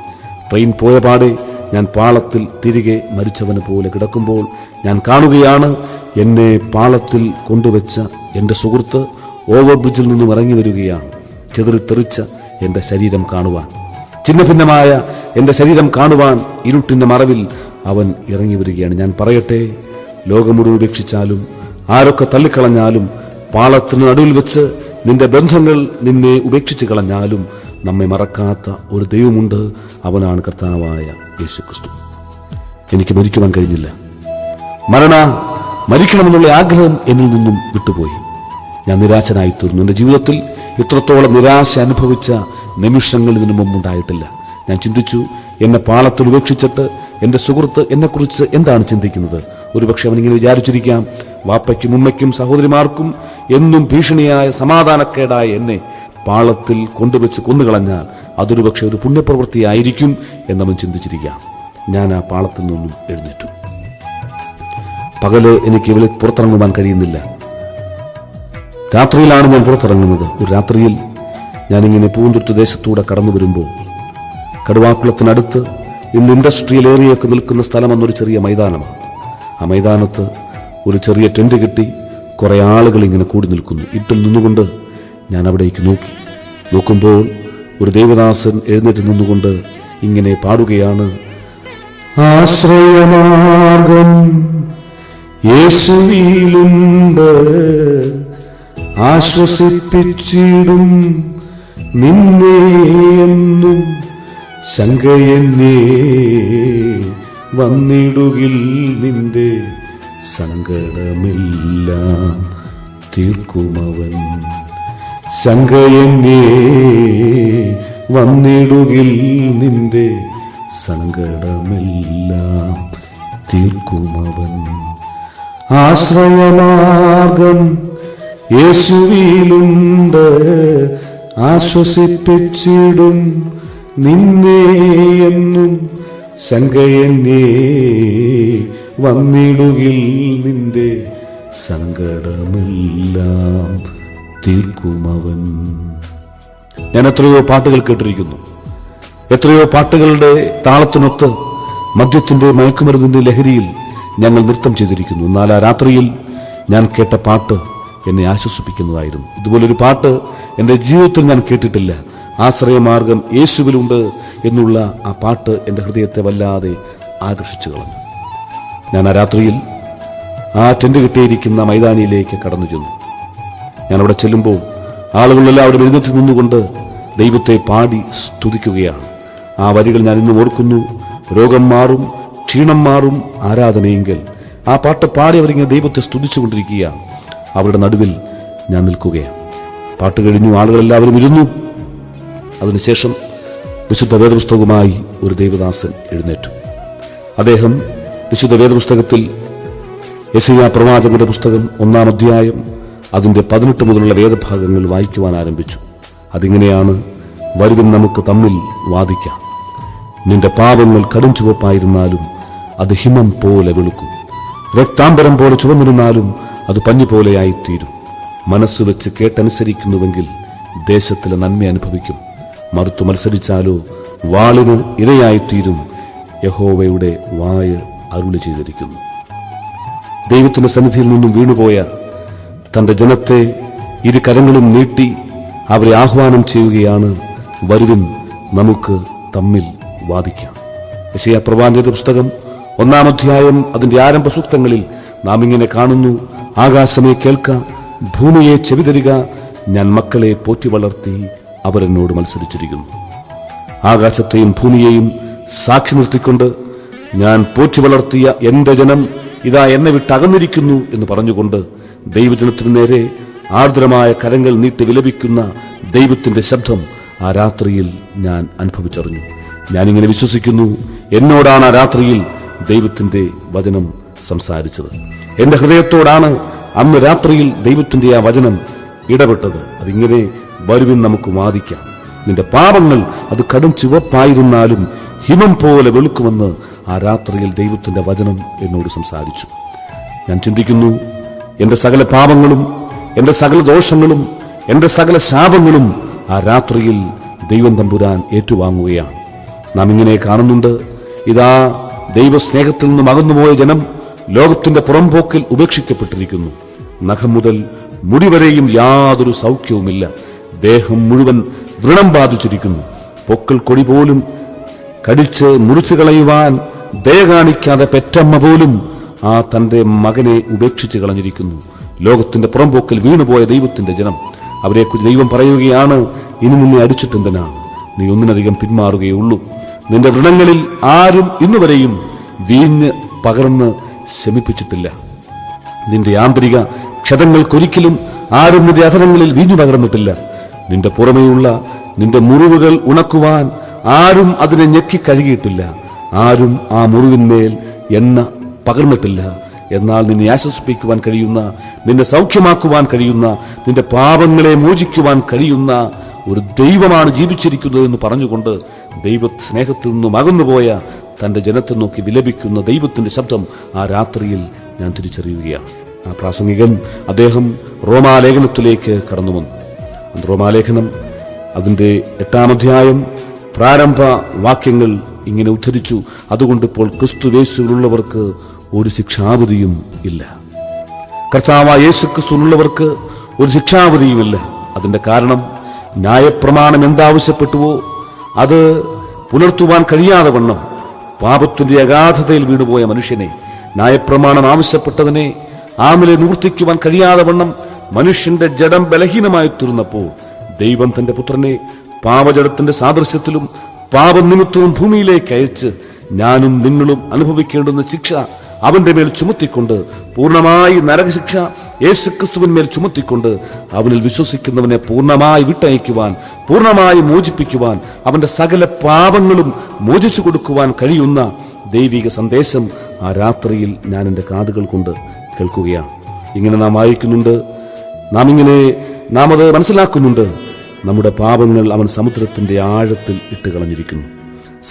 ട്രെയിൻ പോയ പാടെ ഞാൻ പാളത്തിൽ തിരികെ മരിച്ചവനെ പോലെ കിടക്കുമ്പോൾ ഞാൻ കാണുകയാണ്, എന്നെ പാളത്തിൽ കൊണ്ടുവച്ച എൻ്റെ സുഹൃത്ത് ഓവർ ബ്രിഡ്ജിൽ നിന്നും ഇറങ്ങി വരികയാണ്. ചെതറിത്തെറിച്ച എൻ്റെ ശരീരം കാണുവാൻ, ഛിന്ന ഭിന്നമായ എൻ്റെ ശരീരം കാണുവാൻ ഇരുട്ടിൻ്റെ മറവിൽ അവൻ ഇറങ്ങി വരികയാണ്. ഞാൻ പറയട്ടെ, ലോകം മുഴുവൻ ഉപേക്ഷിച്ചാലും ആരൊക്കെ തള്ളിക്കളഞ്ഞാലും പാളത്തിന് നടുവിൽ വെച്ച് നിന്റെ ബന്ധങ്ങൾ നിന്നെ ഉപേക്ഷിച്ച് കളഞ്ഞാലും നമ്മെ മറക്കാത്ത ഒരു ദൈവമുണ്ട്. അവനാണ് കർത്താവായ യേശുക്രിസ്തു. എനിക്ക് മരിക്കുവാൻ കഴിഞ്ഞില്ല. മരിക്കണമെന്നുള്ള ആഗ്രഹം എന്നിൽ നിന്നും വിട്ടുപോയി. ഞാൻ നിരാശനായിത്തീർന്നു. എൻ്റെ ജീവിതത്തിൽ ഇത്രത്തോളം നിരാശ അനുഭവിച്ച നിമിഷങ്ങൾ ഇതിനു മുമ്പുണ്ടായിട്ടില്ല. ഞാൻ ചിന്തിച്ചു, എന്നെ പാളത്തിൽ ഉപേക്ഷിച്ചിട്ട് എൻ്റെ സുഹൃത്ത് എന്നെക്കുറിച്ച് എന്താണ് ചിന്തിക്കുന്നത്? ഒരുപക്ഷെ അവനിങ്ങനെ വിചാരിച്ചിരിക്കാം, വാപ്പയ്ക്കും ഉമ്മയ്ക്കും സഹോദരിമാർക്കും എന്നും ഭീഷണിയായ സമാധാനക്കേടായ എന്നെ പാളത്തിൽ കൊണ്ടുവച്ച് കൊന്നുകളഞ്ഞാൽ അതൊരു പക്ഷെ ഒരു പുണ്യപ്രവൃത്തിയായിരിക്കും എന്നവൻ ചിന്തിച്ചിരിക്കാം. ഞാൻ ആ പാളത്തിൽ നിന്നും എഴുന്നേറ്റു. പകല് എനിക്ക് ഇവിടെ പുറത്തിറങ്ങുവാൻ കഴിയുന്നില്ല. രാത്രിയിലാണ് ഞാൻ പുറത്തിറങ്ങുന്നത്. ഒരു രാത്രിയിൽ ഞാനിങ്ങനെ പൂന്തുരുത്ത് ദേശത്തൂടെ കടന്നു വരുമ്പോൾ കടുവാക്കുളത്തിനടുത്ത് ഇന്ന് ഇൻഡസ്ട്രിയൽ ഏരിയയൊക്കെ നിൽക്കുന്ന സ്ഥലം എന്നൊരു ചെറിയ മൈതാനമാണ്. ആ മൈതാനത്ത് ഒരു ചെറിയ ടെന്റ് കെട്ടി കുറെ ആളുകൾ ഇങ്ങനെ കൂടി നിൽക്കുന്നു. ഇട്ടിൽ നിന്നുകൊണ്ട് ഞാൻ അവിടേക്ക് നോക്കുമ്പോൾ ഒരു ദേവദാസൻ എഴുന്നേറ്റ് നിന്നുകൊണ്ട് ഇങ്ങനെ പാടുകയാണ്, ആശ്രയമാർഗം യേശുവിലുണ്ട്, ആശ്വസിപ്പിച്ചിടും നിന്നെ എന്നും, ശങ്കയെന്നേ വന്നിടുകിൽ നിന്റെ സങ്കടമെല്ലാം തീർക്കുമവൻ. ശങ്കയെന്നേ വന്നിടുകിൽ നിന്റെ സങ്കടമെല്ലാം തീർക്കുമവൻ. ആശ്രയമാർഗം യേശുവിലുണ്ട്, ആശ്വസിപ്പിച്ചിടും നിന്നെ എന്നും, ശങ്കയെന്നേ വന്നിടുകിൽ നിന്റെ സങ്കടമെല്ലാം തീർക്കുമവൻ. ഞാൻ എത്രയോ പാട്ടുകൾ കേട്ടിരിക്കുന്നു. എത്രയോ പാട്ടുകളുടെ താളത്തിനൊത്ത് മദ്യത്തിന്റെ മയക്കുമരുന്നിന്റെ ലഹരിയിൽ ഞങ്ങൾ നൃത്തം ചെയ്തിരിക്കുന്നു. എന്നാൽ ആ രാത്രിയിൽ ഞാൻ കേട്ട പാട്ട് എന്നെ ആശ്വസിപ്പിക്കുന്നതായിരുന്നു. ഇതുപോലൊരു പാട്ട് എൻ്റെ ജീവിതത്തിൽ ഞാൻ കേട്ടിട്ടില്ല. ആശ്രയമാർഗം യേശുവിലുണ്ട് എന്നുള്ള ആ പാട്ട് എൻ്റെ ഹൃദയത്തെ വല്ലാതെ ആകർഷിച്ചു കളഞ്ഞു. ഞാൻ ആ രാത്രിയിൽ ആ ടെന്റ് കെട്ടിയിരിക്കുന്ന മൈതാനിയിലേക്ക് കടന്നു ചെന്നു. ഞാൻ അവിടെ ചെല്ലുമ്പോൾ ആളുകളെല്ലാവരും എഴുന്നേറ്റ് നിന്നുകൊണ്ട് ദൈവത്തെ പാടി സ്തുതിക്കുകയാണ്. ആ വരികൾ ഞാൻ ഇന്ന് ഓർക്കുന്നു. രോഗം മാറും, ക്ഷീണം മാറും, ആരാധനയെങ്കിൽ ആ പാട്ട് പാടി അവരിങ്ങനെ ദൈവത്തെ സ്തുതിച്ചുകൊണ്ടിരിക്കുകയാണ്. അവരുടെ നടുവിൽ ഞാൻ നിൽക്കുകയാണ്. പാട്ട് കഴിഞ്ഞു, ആളുകളെല്ലാവരും ഇരുന്നു. അതിനുശേഷം വിശുദ്ധ വേദപുസ്തകവുമായി ഒരു ദേവദാസൻ എഴുന്നേറ്റു. അദ്ദേഹം വിശുദ്ധ വേദപുസ്തകത്തിൽ യെശയ്യാ പ്രവാചകന്റെ പുസ്തകം 1-ാം അധ്യായം അതിൻ്റെ 18 മുതലുള്ള വേദഭാഗങ്ങൾ വായിക്കുവാൻ ആരംഭിച്ചു. അതിങ്ങനെയാണ്, വരുവിൻ നമുക്ക് തമ്മിൽ വാദിക്കാം. നിന്റെ പാപങ്ങൾ കടും ചുവപ്പായിരുന്നാലും അത് ഹിമം പോലെ വെളുക്കും, രക്താംബരം പോലെ ചുവന്നിരുന്നാലും അത് പഞ്ഞു പോലെയായിത്തീരും. മനസ്സു വെച്ച് കേട്ടനുസരിക്കുന്നുവെങ്കിൽ ദേശത്തിലെ നന്മ അനുഭവിക്കും. മറുത്തു മത്സരിച്ചാലോ വാളിന് ഇരയായിത്തീരും. യഹോവയുടെ വായ അരുളി ചെയ്തിരിക്കുന്നു. ദൈവത്തിന്റെ സന്നിധിയിൽ നിന്നും വീണുപോയ തന്റെ ജനത്തെ ഇരു കരങ്ങളും നീട്ടി അവരെ ആഹ്വാനം ചെയ്യുകയാണ്, വരുവിൻ നമുക്ക് തമ്മിൽ വാദിക്കാം. യെശയ്യാ പ്രവാചകന്റെ പുസ്തകം 1-ാം അധ്യായം അതിന്റെ ആരംഭ സൂക്തങ്ങളിൽ നാം ഇങ്ങനെ കാണുന്നു, ആകാശമേ കേൾക്ക, ഭൂമിയെ ചെവിതരിക, ഞാൻ മക്കളെ പോറ്റി വളർത്തി, അവരെന്നോട് മത്സരിച്ചിരിക്കുന്നു. ആകാശത്തെയും ഭൂമിയെയും സാക്ഷി നിർത്തിക്കൊണ്ട്, ഞാൻ പോറ്റി വളർത്തിയ എന്റെ ജനം ഇതാ എന്നെ വിട്ടകന്നിരിക്കുന്നു എന്ന് പറഞ്ഞുകൊണ്ട് ദൈവജനത്തിനു നേരെ ആർദ്രമായ കരങ്ങൾ നീട്ടി വിലപിക്കുന്ന ദൈവത്തിന്റെ ശബ്ദം ആ രാത്രിയിൽ ഞാൻ അനുഭവിച്ചറിഞ്ഞു. ഞാനിങ്ങനെ വിശ്വസിക്കുന്നു, എന്നോടാണ് ആ രാത്രിയിൽ ദൈവത്തിന്റെ വചനം സംസാരിച്ചത്. എന്റെ ഹൃദയത്തോടാണ് അന്ന് രാത്രിയിൽ ദൈവത്തിന്റെ ആ വചനം ഇടപെട്ടത്. അതിങ്ങനെ, വരുവിൻ നമുക്ക് വാദിക്കാം, നിന്റെ പാപങ്ങൾ അത് കടും ചുവപ്പായിരുന്നാലും ഹിമം പോലെ വെളുക്കുമെന്ന് ആ രാത്രിയിൽ ദൈവത്തിന്റെ വചനം എന്നോട് സംസാരിച്ചു. ഞാൻ ചിന്തിക്കുന്നു, എന്റെ സകല പാപങ്ങളും, എന്റെ സകല ദോഷങ്ങളും, എന്റെ സകല ശാപങ്ങളും ആ രാത്രിയിൽ ദൈവം തമ്പുരാൻ ഏറ്റുവാങ്ങുകയാണ്. നാം ഇങ്ങനെ കാണുന്നുണ്ട്, ഇതാ ദൈവസ്നേഹത്തിൽ നിന്നും അകന്നുപോയ ജനം ലോകത്തിന്റെ പുറംപോക്കിൽ ഉപേക്ഷിക്കപ്പെട്ടിരിക്കുന്നു. നഖം മുതൽ മുടി വരെയും യാതൊരു സൗഖ്യവുമില്ല. ദേഹം മുഴുവൻ വ്രണം ബാധിച്ചിരിക്കുന്നു. പൊക്കൽ കൊടി പോലും കടിച്ച് മുറിച്ചു കളയുവാൻ ദയ കാണിക്കാതെ പെറ്റമ്മ പോലും ആ തന്റെ മകനെ ഉപേക്ഷിച്ച് കളഞ്ഞിരിക്കുന്നു. ലോകത്തിന്റെ പുറംപോക്കിൽ വീണുപോയ ദൈവത്തിന്റെ ജനം, അവരെക്കുറിച്ച് ദൈവം പറയുകയാണ്, ഇനി നിന്നെ അടിച്ചിട്ടെന്തിനാണ്, നീ ഒന്നിനധികം പിന്മാറുകയുള്ളൂ. നിന്റെ വ്രണങ്ങളിൽ ആരും ഇന്നുവരെയും വീഞ്ഞ് പകർന്ന് ശമിപ്പിച്ചിട്ടില്ല. നിന്റെ ആന്തരിക ക്ഷതങ്ങൾക്കൊരിക്കലും ആരും നിന്റെ അധരങ്ങളിൽ വീഞ്ഞു പകർന്നിട്ടില്ല. നിന്റെ പുറമേയുള്ള നിന്റെ മുറിവുകൾ ഉണക്കുവാൻ ആരും അതിനെ ഞെക്കി കഴുകിയിട്ടില്ല. ആരും ആ മുറിവിന്മേൽ എണ്ണ പകർന്നിട്ടില്ല. എന്നാൽ നിന്നെ ആശ്വസിപ്പിക്കുവാൻ കഴിയുന്ന, നിന്നെ സൗഖ്യമാക്കുവാൻ കഴിയുന്ന, നിന്റെ പാപങ്ങളെ മോചിക്കുവാൻ കഴിയുന്ന ഒരു ദൈവമാണ് ജീവിച്ചിരിക്കുന്നതെന്ന് പറഞ്ഞുകൊണ്ട് ദൈവ സ്നേഹത്തിൽ നിന്നും അകന്നുപോയ തന്റെ ജനത്തെ നോക്കി വിലപിക്കുന്ന ദൈവത്തിന്റെ ശബ്ദം ആ രാത്രിയിൽ ഞാൻ തിരിച്ചറിയുകയാണ്. ആ പ്രാസംഗികൻ അദ്ദേഹം റോമാലേഖനത്തിലേക്ക് കടന്നു വന്നു. റോമാലേഖനം അതിൻ്റെ 8-ാം അധ്യായം പ്രാരംഭ വാക്യങ്ങൾ ഇങ്ങനെ ഉദ്ധരിച്ചു, അതുകൊണ്ട് ഇപ്പോൾ ക്രിസ്തുയേശുവിലുള്ളവർക്ക് ഒരു ശിക്ഷാവിധിയും ഇല്ല. കർത്താവായ യേശു ക്രിസ്തുവിലുള്ളവർക്ക് ഒരു ശിക്ഷാവിധിയുമില്ല. അതിന്റെ കാരണം, ന്യായപ്രമാണം എന്താവശ്യപ്പെട്ടുവോ അത് പുലർത്തുവാൻ കഴിയാതെ വണ്ണം പാപത്തിന്റെ അഗാധതയിൽ വീണുപോയ മനുഷ്യനെ, ന്യായപ്രമാണം ആവശ്യപ്പെട്ടതിനെ ആ നില നിവർത്തിക്കുവാൻ കഴിയാതെ വണ്ണം മനുഷ്യന്റെ ജഡം ബലഹീനമായി തീർന്നപ്പോൾ ദൈവം തന്റെ പുത്രനെ പാപജഡത്തിന്റെ സാദൃശ്യത്തിലും പാപനിമിത്തവും ഭൂമിയിലേക്ക് അയച്ച് ഞാനും നിങ്ങളും അനുഭവിക്കേണ്ടുന്ന ശിക്ഷ അവന്റെ മേൽ ചുമത്തിക്കൊണ്ട്, പൂർണ്ണമായി നരകശിക്ഷ യേശുക്രിസ്തുവിന്മേൽ ചുമത്തിക്കൊണ്ട് അവനിൽ വിശ്വസിക്കുന്നവനെ പൂർണ്ണമായി വിട്ടയക്കുവാൻ, പൂർണ്ണമായി മോചിപ്പിക്കുവാൻ, അവന്റെ സകല പാപങ്ങളും മോചിച്ചു കൊടുക്കുവാൻ കഴിയുന്ന ദൈവിക സന്ദേശം ആ രാത്രിയിൽ ഞാൻ എൻ്റെ കാതുകൾ കൊണ്ട് കേൾക്കുകയാണ്. ഇങ്ങനെ നാം വായിക്കുന്നുണ്ട്, നാം അത് മനസ്സിലാക്കുന്നുണ്ട്. നമ്മുടെ പാപങ്ങൾ അവൻ സമുദ്രത്തിന്റെ ആഴത്തിൽ ഇട്ട് കളഞ്ഞിരിക്കുന്നു.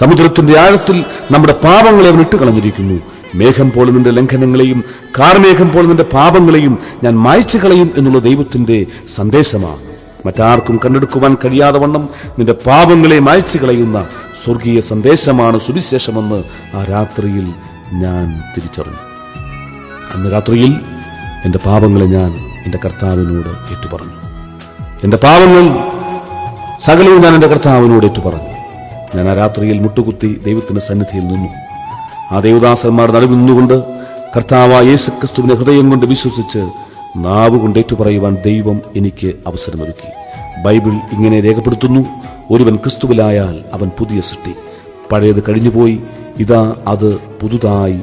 സമുദ്രത്തിന്റെ ആഴത്തിൽ നമ്മുടെ പാപങ്ങളെ അവൻ ഇട്ട് കളഞ്ഞിരിക്കുന്നു. മേഘം പോലെ നിന്റെ ലംഘനങ്ങളെയും കാർമേഘം പോലെ നിന്റെ പാപങ്ങളെയും ഞാൻ മായ്ച്ചു കളയും എന്നുള്ള ദൈവത്തിന്റെ സന്ദേശമാണ്. മറ്റാർക്കും കണ്ടെടുക്കുവാൻ കഴിയാതെ വണ്ണം നിന്റെ പാപങ്ങളെ മായ്ച്ചു കളയുന്ന സ്വർഗീയ സന്ദേശമാണ് സുവിശേഷമെന്ന് ആ രാത്രിയിൽ ഞാൻ തിരിച്ചറിഞ്ഞു. അന്ന് രാത്രിയിൽ എൻ്റെ പാപങ്ങളെ ഞാൻ എൻ്റെ കർത്താവിനോട് ഏറ്റുപറഞ്ഞു. എൻ്റെ പാപങ്ങൾ സകലവും ഞാൻ എൻ്റെ കർത്താവിനോട് ഏറ്റുപറഞ്ഞു. ഞാൻ ആ രാത്രിയിൽ മുട്ടുകുത്തി ദൈവത്തിന്റെ സന്നിധിയിൽ നിന്നു. ആ ദേവദാസന്മാർ നടുവിൽ നിന്നുകൊണ്ട് കർത്താവായ യേശുക്രിസ്തുവിനെ ഹൃദയം കൊണ്ട് വിശ്വസിച്ച് നാവ് കൊണ്ട് ഏറ്റുപറയുവാൻ ദൈവം എനിക്ക് അവസരമൊരുക്കി. ബൈബിൾ ഇങ്ങനെ രേഖപ്പെടുത്തുന്നു, ഒരുവൻ ക്രിസ്തുവിലായാൽ അവൻ പുതിയ സൃഷ്ടി, പഴയത് കഴിഞ്ഞുപോയി, ഇതാ അത് പുതുതായി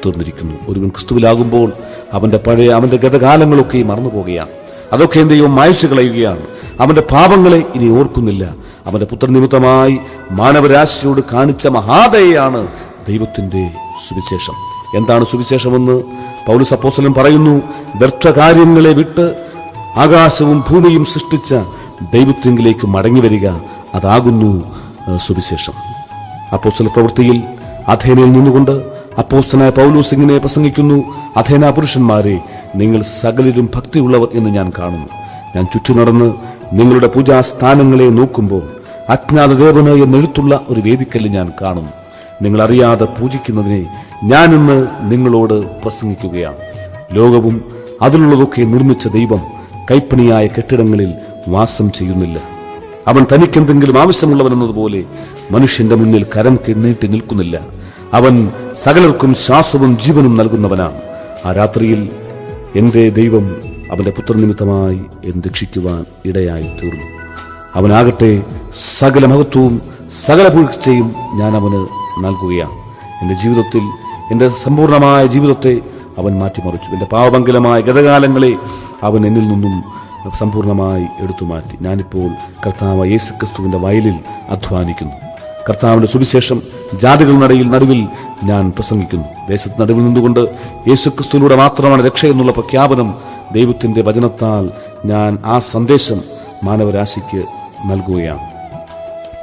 തീർന്നിരിക്കുന്നു. ഒരുവൻ ക്രിസ്തുവിലാകുമ്പോൾ അവന്റെ ഗതകാലങ്ങളൊക്കെ മറന്നുപോകുകയാണ്. അതൊക്കെ ദൈവം മായ്ച്ചു കളയുകയാണ്. അവന്റെ പാപങ്ങളെ ഇനി ഓർക്കുന്നില്ല. അവന്റെ പുത്രനിമിത്തമായി മാനവരാശിയോട് കാണിച്ച മഹാദയയാണ് ദൈവത്തിന്റെ സുവിശേഷം. എന്താണ് സുവിശേഷമെന്ന് പൗലോസ് അപ്പോസ്തലൻ പറയുന്നു, വ്യർത്ഥകാര്യങ്ങളെ വിട്ട് ആകാശവും ഭൂമിയും സൃഷ്ടിച്ച ദൈവത്തിങ്കിലേക്ക് മടങ്ങി വരിക, അതാകുന്നു സുവിശേഷം. അപ്പോസ്തല പ്രവൃത്തിയിൽ അഥേനയിൽ നിന്നുകൊണ്ട് അപ്പോസ്തലനായ പൗലോസ് ഇങ്ങനെ പ്രസംഗിക്കുന്നു, അഥേന പുരുഷന്മാരെ, നിങ്ങൾ സകലരും ഭക്തിയുള്ളവർ എന്ന് ഞാൻ കാണുന്നു. ഞാൻ ചുറ്റി നടന്ന് നിങ്ങളുടെ പൂജാസ്ഥാനങ്ങളെ നോക്കുമ്പോൾ അജ്ഞാത ദേവന് എന്നെഴുത്തുള്ള ഒരു വേദിക്കല്ല് ഞാൻ കാണുന്നു. നിങ്ങൾ അറിയാതെ പൂജിക്കുന്നതിനെ ഞാൻ ഇന്ന് നിങ്ങളോട് പ്രസംഗിക്കുകയാണ്. ലോകവും അതിലുള്ളതൊക്കെ നിർമ്മിച്ച ദൈവം കൈപ്പണിയായ കെട്ടിടങ്ങളിൽ വാസം ചെയ്യുന്നില്ല. അവൻ തനിക്കെന്തെങ്കിലും ആവശ്യമുള്ളവനെന്നതുപോലെ മനുഷ്യന്റെ മുന്നിൽ കരം നീട്ടി നിൽക്കുന്നില്ല. അവൻ സകലർക്കും ശ്വാസവും ജീവനും നൽകുന്നവനാണ്. ആ രാത്രിയിൽ എൻ്റെ ദൈവം അവൻ്റെ പുത്രനിമിത്തമായി എന്നെ രക്ഷിക്കുവാൻ ഇടയായി തീർന്നു. അവനാകട്ടെ സകല മഹത്വവും സകല പുകഴ്ചയും ഞാൻ അവന് നൽകുകയാണ്. എൻ്റെ ജീവിതത്തിൽ, എൻ്റെ സമ്പൂർണമായ ജീവിതത്തെ അവൻ മാറ്റിമറിച്ചു. എൻ്റെ പാവമംഗലമായ ഗതകാലങ്ങളെ അവൻ എന്നിൽ നിന്നും സമ്പൂർണമായി എടുത്തു മാറ്റി. ഞാനിപ്പോൾ കർത്താവ് യേശുക്രിസ്തുവിൻ്റെ വയലിൽ അധ്വാനിക്കുന്നു. കർത്താവിൻ്റെ സുവിശേഷം ജാതികളുടെ നടുവിൽ ഞാൻ പ്രസംഗിക്കുന്നു. ദേശത്ത് നടുവിൽ നിന്നുകൊണ്ട് യേശുക്രിസ്തുവിലൂടെ മാത്രമാണ് രക്ഷ എന്നുള്ള പ്രഖ്യാപനം ദൈവത്തിൻ്റെ വചനത്താൽ ഞാൻ ആ സന്ദേശം മാനവരാശിക്ക് നൽകുകയാണ്.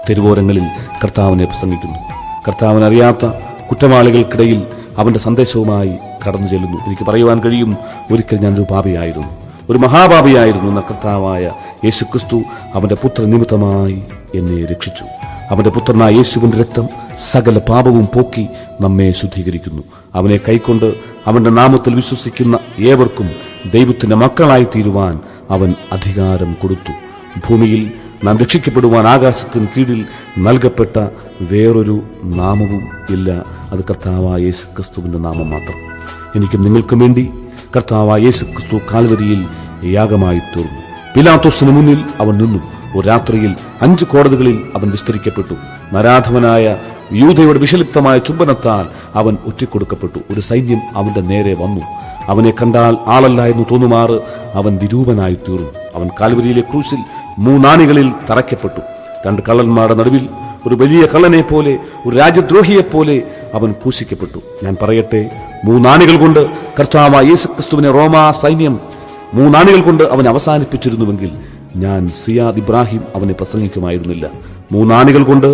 തെരുവോരങ്ങളിൽ കർത്താവിനെ പ്രസംഗിക്കുന്നു. കർത്താവിനറിയാത്ത കുറ്റവാളികൾക്കിടയിൽ അവൻ്റെ സന്ദേശവുമായി കടന്നു ചെല്ലുന്നു. എനിക്ക് പറയുവാൻ കഴിയും, ഒരിക്കൽ ഞാനൊരു പാപിയായിരുന്നു, ഒരു മഹാപാപിയായിരുന്നു. എന്ന കർത്താവായ യേശുക്രിസ്തു അവൻ്റെ പുത്രനിമിത്തമായി എന്നെ രക്ഷിച്ചു. അവൻ്റെ പുത്രനായ യേശുവിൻ്റെ രക്തം സകല പാപവും പോക്കി നമ്മെ ശുദ്ധീകരിക്കുന്നു. അവനെ കൈക്കൊണ്ട് അവൻ്റെ നാമത്തിൽ വിശ്വസിക്കുന്ന ഏവർക്കും ദൈവത്തിൻ്റെ മക്കളായി തീരുവാൻ അവൻ അധികാരം കൊടുത്തു. ഭൂമിയിൽ നാം രക്ഷിക്കപ്പെടുവാൻ ആകാശത്തിന് കീഴിൽ നൽകപ്പെട്ട വേറൊരു നാമവും ഇല്ല. അത് കർത്താവായ യേശുക്രിസ്തുവിൻ്റെ നാമം മാത്രം. എനിക്കും നിങ്ങൾക്കും വേണ്ടി കർത്താവായ യേശുക്രിസ്തു കാൽവരിയിൽ യാഗമായി തീർന്നു. പിലാത്തോസിന് മുന്നിൽ അവൻ നിന്നു. ഒരു രാത്രിയിൽ 5 കോടതികളിൽ അവൻ വിസ്തരിക്കപ്പെട്ടു. നരാധമനായ യൂദയുടെ വിഷലിപ്തമായ ചുംബനത്താൽ അവൻ ഒറ്റിക്കൊടുക്കപ്പെട്ടു. ഒരു സൈന്യം അവൻ്റെ നേരെ വന്നു. അവനെ കണ്ടാൽ ആളല്ല എന്ന് തോന്നുമാറ് അവൻ വിരൂപനായി തീർന്നു. അവൻ കാൽവരിയിലെ ക്രൂശിൽ 3 ആണികളിൽ തറയ്ക്കപ്പെട്ടു. 2 കള്ളന്മാരുടെ നടുവിൽ ഒരു വലിയ കള്ളനെ പോലെ, ഒരു രാജ്യദ്രോഹിയെപ്പോലെ അവൻ ക്രൂശിക്കപ്പെട്ടു. ഞാൻ പറയട്ടെ, 3 ആണികൾ കൊണ്ട് കർത്താവായ യേശുക്രിസ്തുവിനെ റോമാ സൈന്യം 3 ആണികൾ കൊണ്ട് അവൻ അവസാനിപ്പിച്ചിരുന്നുവെങ്കിൽ ഞാൻ സിയാദ് ഇബ്രാഹിം അവനെ പ്രസംഗിക്കുമായിരുന്നില്ല. 3 ആണികൾ കൊണ്ട്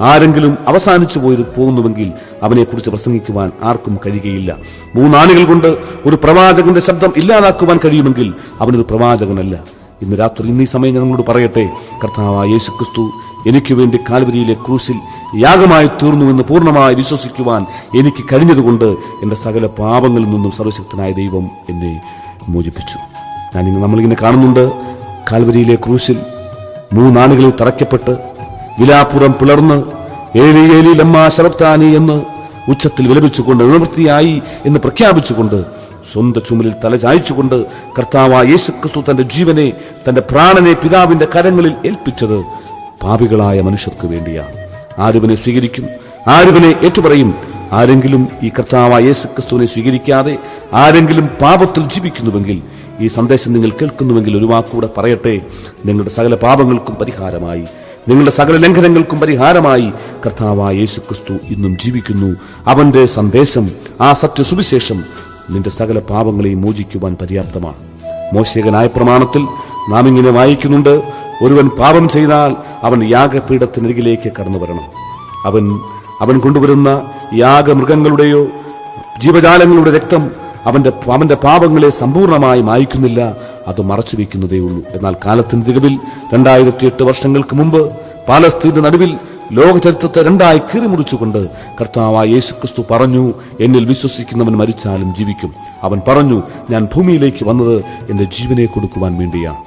ആരെങ്കിലും അവസാനിച്ചു പോകുന്നുവെങ്കിൽ അവനെക്കുറിച്ച് പ്രസംഗിക്കുവാൻ ആർക്കും കഴിയുകയില്ല. 3 ആണികൾ കൊണ്ട് ഒരു പ്രവാചകന്റെ ശബ്ദം ഇല്ലാതാക്കുവാൻ കഴിയുമെങ്കിൽ അവനൊരു പ്രവാചകനല്ല. ഇന്ന് രാത്രി, ഇന്നീ സമയം ഞാൻ നിങ്ങളോട് പറയട്ടെ, കർത്താവായ യേശുക്രിസ്തു എനിക്ക് വേണ്ടി കാൽവരിയിലെ ക്രൂശിൽ യാഗമായി തീർന്നുവെന്ന് പൂർണ്ണമായി വിശ്വസിക്കുവാൻ എനിക്ക് കഴിഞ്ഞതുകൊണ്ട് എൻ്റെ സകല പാപങ്ങളിൽ നിന്നും സർവശക്തനായ ദൈവം എന്നെ മോചിപ്പിച്ചു. നമ്മളിങ്ങനെ കാണുന്നുണ്ട്, കാൽവരിയിലെ ക്രൂശിൽ 3 ആണികളിൽ തറയ്ക്കപ്പെട്ട് വിലാപ്പുറം പിളർന്ന് ഏലി ഏലി ലമ്മാ ശബക്താനി എന്ന് ഉച്ചത്തിൽ വിലപിച്ചുകൊണ്ട് നിവൃത്തിയായി എന്ന് പ്രഖ്യാപിച്ചുകൊണ്ട് സ്വന്തം ചുമലിൽ തലചായ്ച്ചുകൊണ്ട് കർത്താവായ യേശുക്രിസ്തു തന്റെ ജീവനെ, തന്റെ പ്രാണനെ പിതാവിന്റെ കരങ്ങളിൽ ഏൽപ്പിച്ചത് പാപികളായ മനുഷ്യർക്ക് വേണ്ടിയാണ്. ആരുവനെ സ്വീകരിക്കും, ആരുവനെ ഏറ്റുപറയും. ആരെങ്കിലും ഈ കർത്താവായ യേശുക്രിസ്തുവിനെ സ്വീകരിക്കാതെ ആരെങ്കിലും പാപത്തിൽ ജീവിക്കുന്നുവെങ്കിൽ, ഈ സന്ദേശം നിങ്ങൾ കേൾക്കുന്നുവെങ്കിൽ ഒരു വാക്കൂടെ പറയട്ടെ, നിങ്ങളുടെ സകല പാപങ്ങൾക്കും പരിഹാരമായി, നിങ്ങളുടെ സകല ലംഘനങ്ങൾക്കും പരിഹാരമായി കർത്താവായ യേശുക്രിസ്തു ഇന്നും ജീവിക്കുന്നു. അവന്റെ സന്ദേശം, ആ സത്യസുവിശേഷം നിന്റെ സകല പാപങ്ങളെയും മോചിക്കുവാൻ പര്യാപ്തമാണ്. മോശയുടെ ന്യായപ്രമാണത്തിൽ നാം ഇങ്ങനെ വായിക്കുന്നുണ്ട്, ഒരുവൻ പാപം ചെയ്താൽ അവൻ യാഗപീഠത്തിനരികിലേക്ക് കടന്നു വരണം. അവൻ കൊണ്ടുവരുന്ന യാഗമൃഗങ്ങളുടെയോ ജീവജാലങ്ങളുടെ രക്തം അവന്റെ പാപങ്ങളെ സമ്പൂർണമായി മായ്ക്കുന്നില്ല, അത് മറച്ചു വയ്ക്കുന്നതേ ഉള്ളൂ. എന്നാൽ കാലത്തിന് തികവിൽ 2008 വർഷങ്ങൾക്ക് മുമ്പ് പാലസ്തീന്റെ നടുവിൽ ലോകചരിത്രത്തെ 2ആയി കീറിമുറിച്ചുകൊണ്ട് കർത്താവായ യേശുക്രിസ്തു പറഞ്ഞു, എന്നിൽ വിശ്വസിക്കുന്നവൻ മരിച്ചാലും ജീവിക്കും. അവൻ പറഞ്ഞു, ഞാൻ ഭൂമിയിലേക്ക് വന്നത് എൻ്റെ ജീവനെ കൊടുക്കുവാൻ വേണ്ടിയാണ്.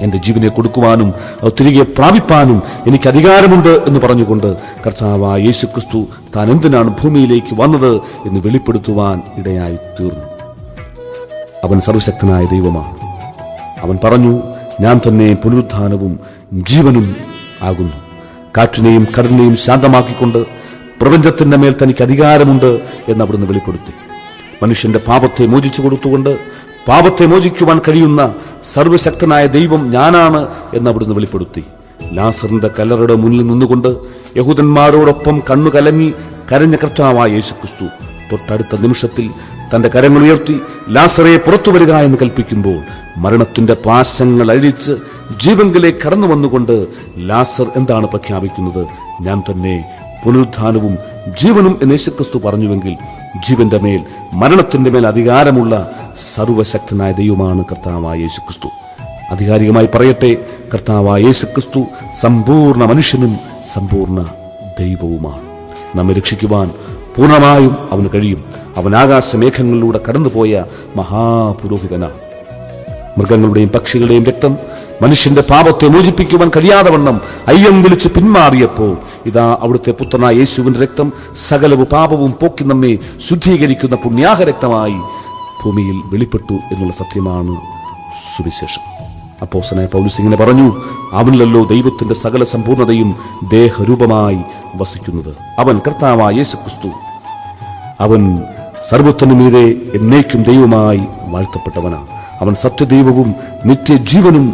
എൻ്റെ ജീവനെ കൊടുക്കുവാനും അത് തിരികെ പ്രാപിപ്പാനും എനിക്ക് അധികാരമുണ്ട് എന്ന് പറഞ്ഞുകൊണ്ട് കർത്താവായ യേശുക്രിസ്തു താൻ എന്തിനാണ് ഭൂമിയിലേക്ക് വന്നത് എന്ന് വെളിപ്പെടുത്തുവാൻ ഇടയായി തീർന്നു. അവൻ സർവശക്തനായ ദൈവമാണ്. അവൻ പറഞ്ഞു, ഞാൻ തന്നെ പുനരുത്ഥാനവും ജീവനും ആകുന്നു. കാറ്റിനെയും കടലിനെയും ശാന്തമാക്കിക്കൊണ്ട് പ്രപഞ്ചത്തിന്റെ മേൽ തനിക്ക് അധികാരമുണ്ട് എന്ന് അവിടുന്ന് വെളിപ്പെടുത്തി. മനുഷ്യന്റെ പാപത്തെ മോചിച്ചു കൊടുത്തുകൊണ്ട് പാപത്തെ മോചിക്കുവാൻ കഴിയുന്ന സർവശക്തനായ ദൈവം ഞാനാണ് എന്ന് അവിടുന്ന് വെളിപ്പെടുത്തി. ലാസറിന്റെ കല്ലറയുടെ മുന്നിൽ നിന്നുകൊണ്ട് യഹൂദന്മാരോടൊപ്പം കണ്ണു കലങ്ങി കരഞ്ഞ കർത്താവായ യേശുക്രിസ്തു തൊട്ടടുത്ത നിമിഷത്തിൽ തന്റെ കരങ്ങൾ ഉയർത്തി ലാസറെ പുറത്തു വരിക എന്ന് കൽപ്പിക്കുമ്പോൾ മരണത്തിന്റെ പാശങ്ങൾ അഴിച്ച് ജീവങ്കിലേക്ക് കടന്നു വന്നുകൊണ്ട് ലാസർ എന്താണ് പ്രഖ്യാപിക്കുന്നത്? ഞാൻ തന്നെ പുനരുത്ഥാനവും ജീവനും എന്ന് യേശുക്രിസ്തു പറഞ്ഞുവെങ്കിൽ ജീവന്റെ മേൽ മരണത്തിന്റെ മേൽ അധികാരമുള്ള സർവശക്തനായ ദൈവമാണ് കർത്താവായ യേശുക്രിസ്തു. ആധികാരികമായി പറയട്ടെ, കർത്താവായ യേശുക്രിസ്തു സമ്പൂർണ്ണ മനുഷ്യനും സമ്പൂർണ്ണ ദൈവവുമാണ്. നമ്മെ രക്ഷിക്കുവാൻ പൂർണ്ണമായും അവന് കഴിയും. അവൻ ആകാശമേഘങ്ങളിലൂടെ കടന്നുപോയ മഹാപുരോഹിതനാണ്. മൃഗങ്ങളുടെയും പക്ഷികളുടെയും രക്തം മനുഷ്യന്റെ പാപത്തെ മോചിപ്പിക്കുവാൻ കഴിയാതെ വണ്ണം അയ്യം വിളിച്ച് പിന്മാറിയപ്പോൾ ഇതാ അവിടുത്തെ പുത്രനായ യേശുവിന്റെ രക്തം സകലവും പാപവും പോക്കി നമ്മെ ശുദ്ധീകരിക്കുന്ന പുണ്യാഹ രക്തമായി ഭൂമിയിൽ വെളിപ്പെട്ടു എന്നുള്ള സത്യമാണ് സുവിശേഷം. അപ്പോസ്തലനായ പൗലോസ് ഇങ്ങനെ പറഞ്ഞു, അവനിലല്ലോ ദൈവത്തിന്റെ സകല സമ്പൂർണതയും ദേഹരൂപമായി വസിക്കുന്നത്. അവൻ കർത്താവായ യേശുക്രിസ്തു. അവൻ സർവ്വത്തിനുമീതെ എന്നേക്കും ദൈവമായി വാഴ്ത്തപ്പെട്ടവനാണ്. അവൻ സത്യദൈവവും നിത്യജീവനും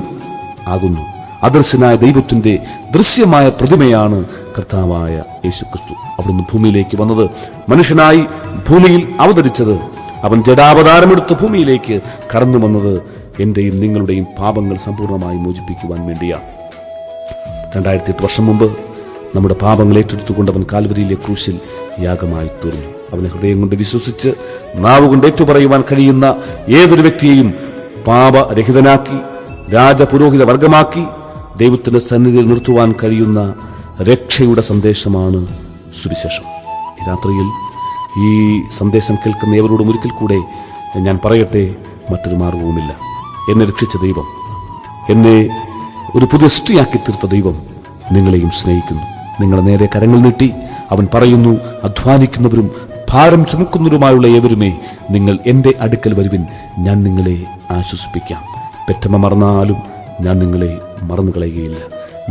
ആകുന്നു. അദർശനായ ദൈവത്തിന്റെ ദൃശ്യമായ പ്രതിമയാണ് കർത്താവായ യേശുക്രിസ്തു. അവിടുന്ന് ഭൂമിയിലേക്ക് വന്നത്, മനുഷ്യനായി ഭൂമിയിൽ അവതരിച്ചത്, അവൻ ജഡാവതാരമെടുത്ത് ഭൂമിയിലേക്ക് കടന്നു വന്നത് എന്റെയും നിങ്ങളുടെയും പാപങ്ങൾ സമ്പൂർണ്ണമായി മോചിപ്പിക്കുവാൻ വേണ്ടിയാണ്. 2008 വർഷം മുമ്പ് നമ്മുടെ പാപങ്ങൾ ഏറ്റെടുത്തുകൊണ്ട് അവൻ കാൽവരിയിലെ ക്രൂശിൽ യാഗമായി തീർന്നു. അവനെ ഹൃദയം കൊണ്ട് വിശ്വസിച്ച് നാവുകൊണ്ട് ഏറ്റുപറയുവാൻ കഴിയുന്ന ഏതൊരു വ്യക്തിയെയും പാപരഹിതനാക്കി രാജപുരോഹിത വർഗമാക്കി ദൈവത്തിന്റെ സന്നിധിയിൽ നിർത്തുവാൻ കഴിയുന്ന രക്ഷയുടെ സന്ദേശമാണ് സുവിശേഷം. ഈ രാത്രിയിൽ ഈ സന്ദേശം കേൾക്കുന്ന ഏവരോടും ഒരിക്കൽ കൂടെ ഞാൻ പറയട്ടെ, മറ്റൊരു മാർഗവുമില്ല. എന്നെ രക്ഷിച്ച ദൈവം, എന്നെ ഒരു പുതിയ സൃഷ്ടിയാക്കി തീർത്ത ദൈവം നിങ്ങളെയും സ്നേഹിക്കുന്നു. നിങ്ങളെ നേരെ കരങ്ങൾ നീട്ടി അവൻ പറയുന്നു, അധ്വാനിക്കുന്നവരും ഭാരം ചുമക്കുന്നവരുമായുള്ള ഏവരുമേ, നിങ്ങൾ എൻ്റെ അടുക്കൽ വരുവിൻ, ഞാൻ നിങ്ങളെ ആശ്വസിപ്പിക്കാം. പെറ്റമ്മ മറന്നാലും ഞാൻ നിങ്ങളെ മറന്നു കളയുകയില്ല.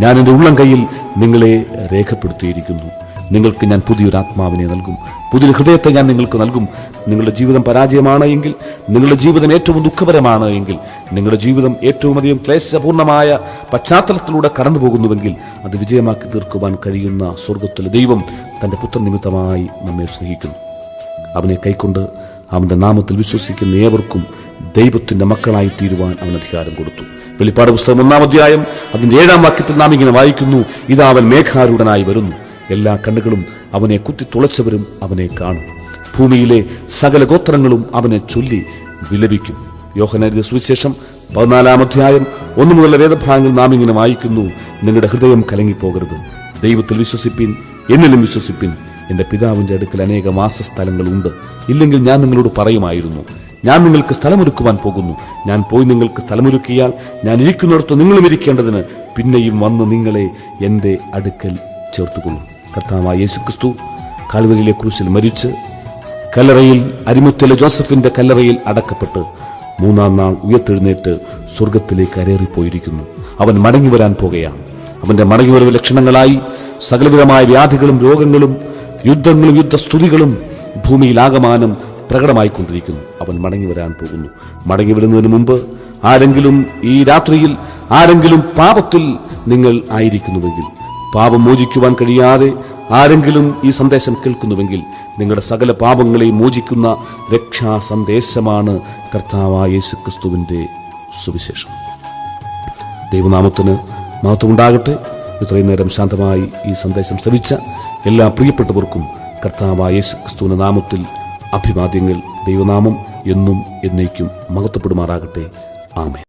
ഞാൻ എൻ്റെ ഉള്ളം കയ്യിൽ നിങ്ങളെ രേഖപ്പെടുത്തിയിരിക്കുന്നു. നിങ്ങൾക്ക് ഞാൻ പുതിയൊരു ആത്മാവിനെ നൽകും, പുതിയൊരു ഹൃദയത്തെ ഞാൻ നിങ്ങൾക്ക് നൽകും. നിങ്ങളുടെ ജീവിതം പരാജയമാണ് എങ്കിൽ, നിങ്ങളുടെ ജീവിതം ഏറ്റവും ദുഃഖപരമാണ് എങ്കിൽ, നിങ്ങളുടെ ജീവിതം ഏറ്റവും അധികം ക്ലേശപൂർണമായ പശ്ചാത്തലത്തിലൂടെ കടന്നു പോകുന്നുവെങ്കിൽ, അത് വിജയമാക്കി തീർക്കുവാൻ കഴിയുന്ന സ്വർഗത്തിലെ ദൈവം തൻ്റെ പുത്രൻ നിമിത്തമായി നമ്മെ സ്നേഹിക്കുന്നു. അവനെ കൈക്കൊണ്ട് അവൻ്റെ നാമത്തിൽ വിശ്വസിക്കുന്ന ഏവർക്കും ദൈവത്തിൻ്റെ മക്കളായി തീരുവാൻ അവൻ അധികാരം കൊടുത്തു. വെളിപ്പാട് പുസ്തകം 1-ാം അധ്യായം അതിൻ്റെ 7-ാം വാക്യത്തിൽ നാം ഇങ്ങനെ വായിക്കുന്നു, ഇതാ അവൻ മേഘാരൂഢനായി വരുന്നു, എല്ലാ കണ്ണുകളും അവനെ കുത്തിത്തുളച്ചവരും അവനെ കാണും, ഭൂമിയിലെ സകല ഗോത്രങ്ങളും അവനെ ചൊല്ലി വിലപിക്കും. യോഹന്നാൻ എഴുതിയ സുവിശേഷം 14-ാം അധ്യായം 1 മുതലുള്ള വേദഭാഗങ്ങൾ നാം ഇങ്ങനെ വായിക്കുന്നു, നിങ്ങളുടെ ഹൃദയം കലങ്ങിപ്പോകരുത്, ദൈവത്തിൽ വിശ്വസിപ്പിൻ, എന്നിലും വിശ്വസിപ്പിൻ. എൻ്റെ പിതാവിൻ്റെ അടുക്കൽ അനേക വാസസ്ഥലങ്ങളുണ്ട്, ഇല്ലെങ്കിൽ ഞാൻ നിങ്ങളോട് പറയുമായിരുന്നു. ഞാൻ നിങ്ങൾക്ക് സ്ഥലമൊരുക്കുവാൻ പോകുന്നു. ഞാൻ പോയി നിങ്ങൾക്ക് സ്ഥലമൊരുക്കിയാൽ ഞാൻ ഇരിക്കുന്നിടത്ത് നിങ്ങളും ഇരിക്കേണ്ടതിന് പിന്നെയും വന്ന് നിങ്ങളെ എൻ്റെ അടുക്കൽ ചേർത്തുകൊള്ളും. കർത്താവായ യേശുക്രിസ്തു കാൽവരിയിലെ ക്രൂശിൽ മരിച്ച് കല്ലറയിൽ, അരിമത്തയിലെ ജോസഫിന്റെ കല്ലറയിൽ അടക്കപ്പെട്ട് 3-ാം നാൾ ഉയർത്തെഴുന്നേറ്റ് സ്വർഗത്തിലേക്ക് കരേറിപ്പോയിരിക്കുന്നു. അവൻ മടങ്ങി വരാൻ പോകുകയാണ്. അവന്റെ മടങ്ങിവരവ് ലക്ഷണങ്ങളായി സകലവിധമായ വ്യാധികളും രോഗങ്ങളും യുദ്ധങ്ങളും യുദ്ധസ്തുതികളും ഭൂമിയിൽ ആകമാനം പ്രകടമായിക്കൊണ്ടിരിക്കുന്നു. അവൻ മടങ്ങി വരാൻ പോകുന്നു. മടങ്ങി വരുന്നതിന് മുമ്പ് ആരെങ്കിലും ഈ രാത്രിയിൽ ആരെങ്കിലും പാപത്തിൽ നിങ്ങൾ ആയിരിക്കുന്നുവെങ്കിൽ, പാപം മോചിക്കുവാൻ കഴിയാതെ ആരെങ്കിലും ഈ സന്ദേശം കേൾക്കുന്നുവെങ്കിൽ, നിങ്ങളുടെ സകല പാപങ്ങളെയും മോചിക്കുന്ന രക്ഷാ സന്ദേശമാണ് കർത്താവായ യേശുക്രിസ്തുവിന്റെ സുവിശേഷം. ദൈവനാമത്തിന് മഹത്വമുണ്ടാകട്ടെ. ഇത്രയും നേരം ശാന്തമായി ഈ സന്ദേശം ശ്രവിച്ച എല്ലാ പ്രിയപ്പെട്ടവർക്കും കർത്താവായ യേശുക്രിസ്തുവിന്റെ നാമത്തിൽ അഭിവാദ്യങ്ങൾ. ദൈവനാമം എന്നും എന്നേക്കും മഹത്വപ്പെടുമാറാകട്ടെ. ആമേൻ.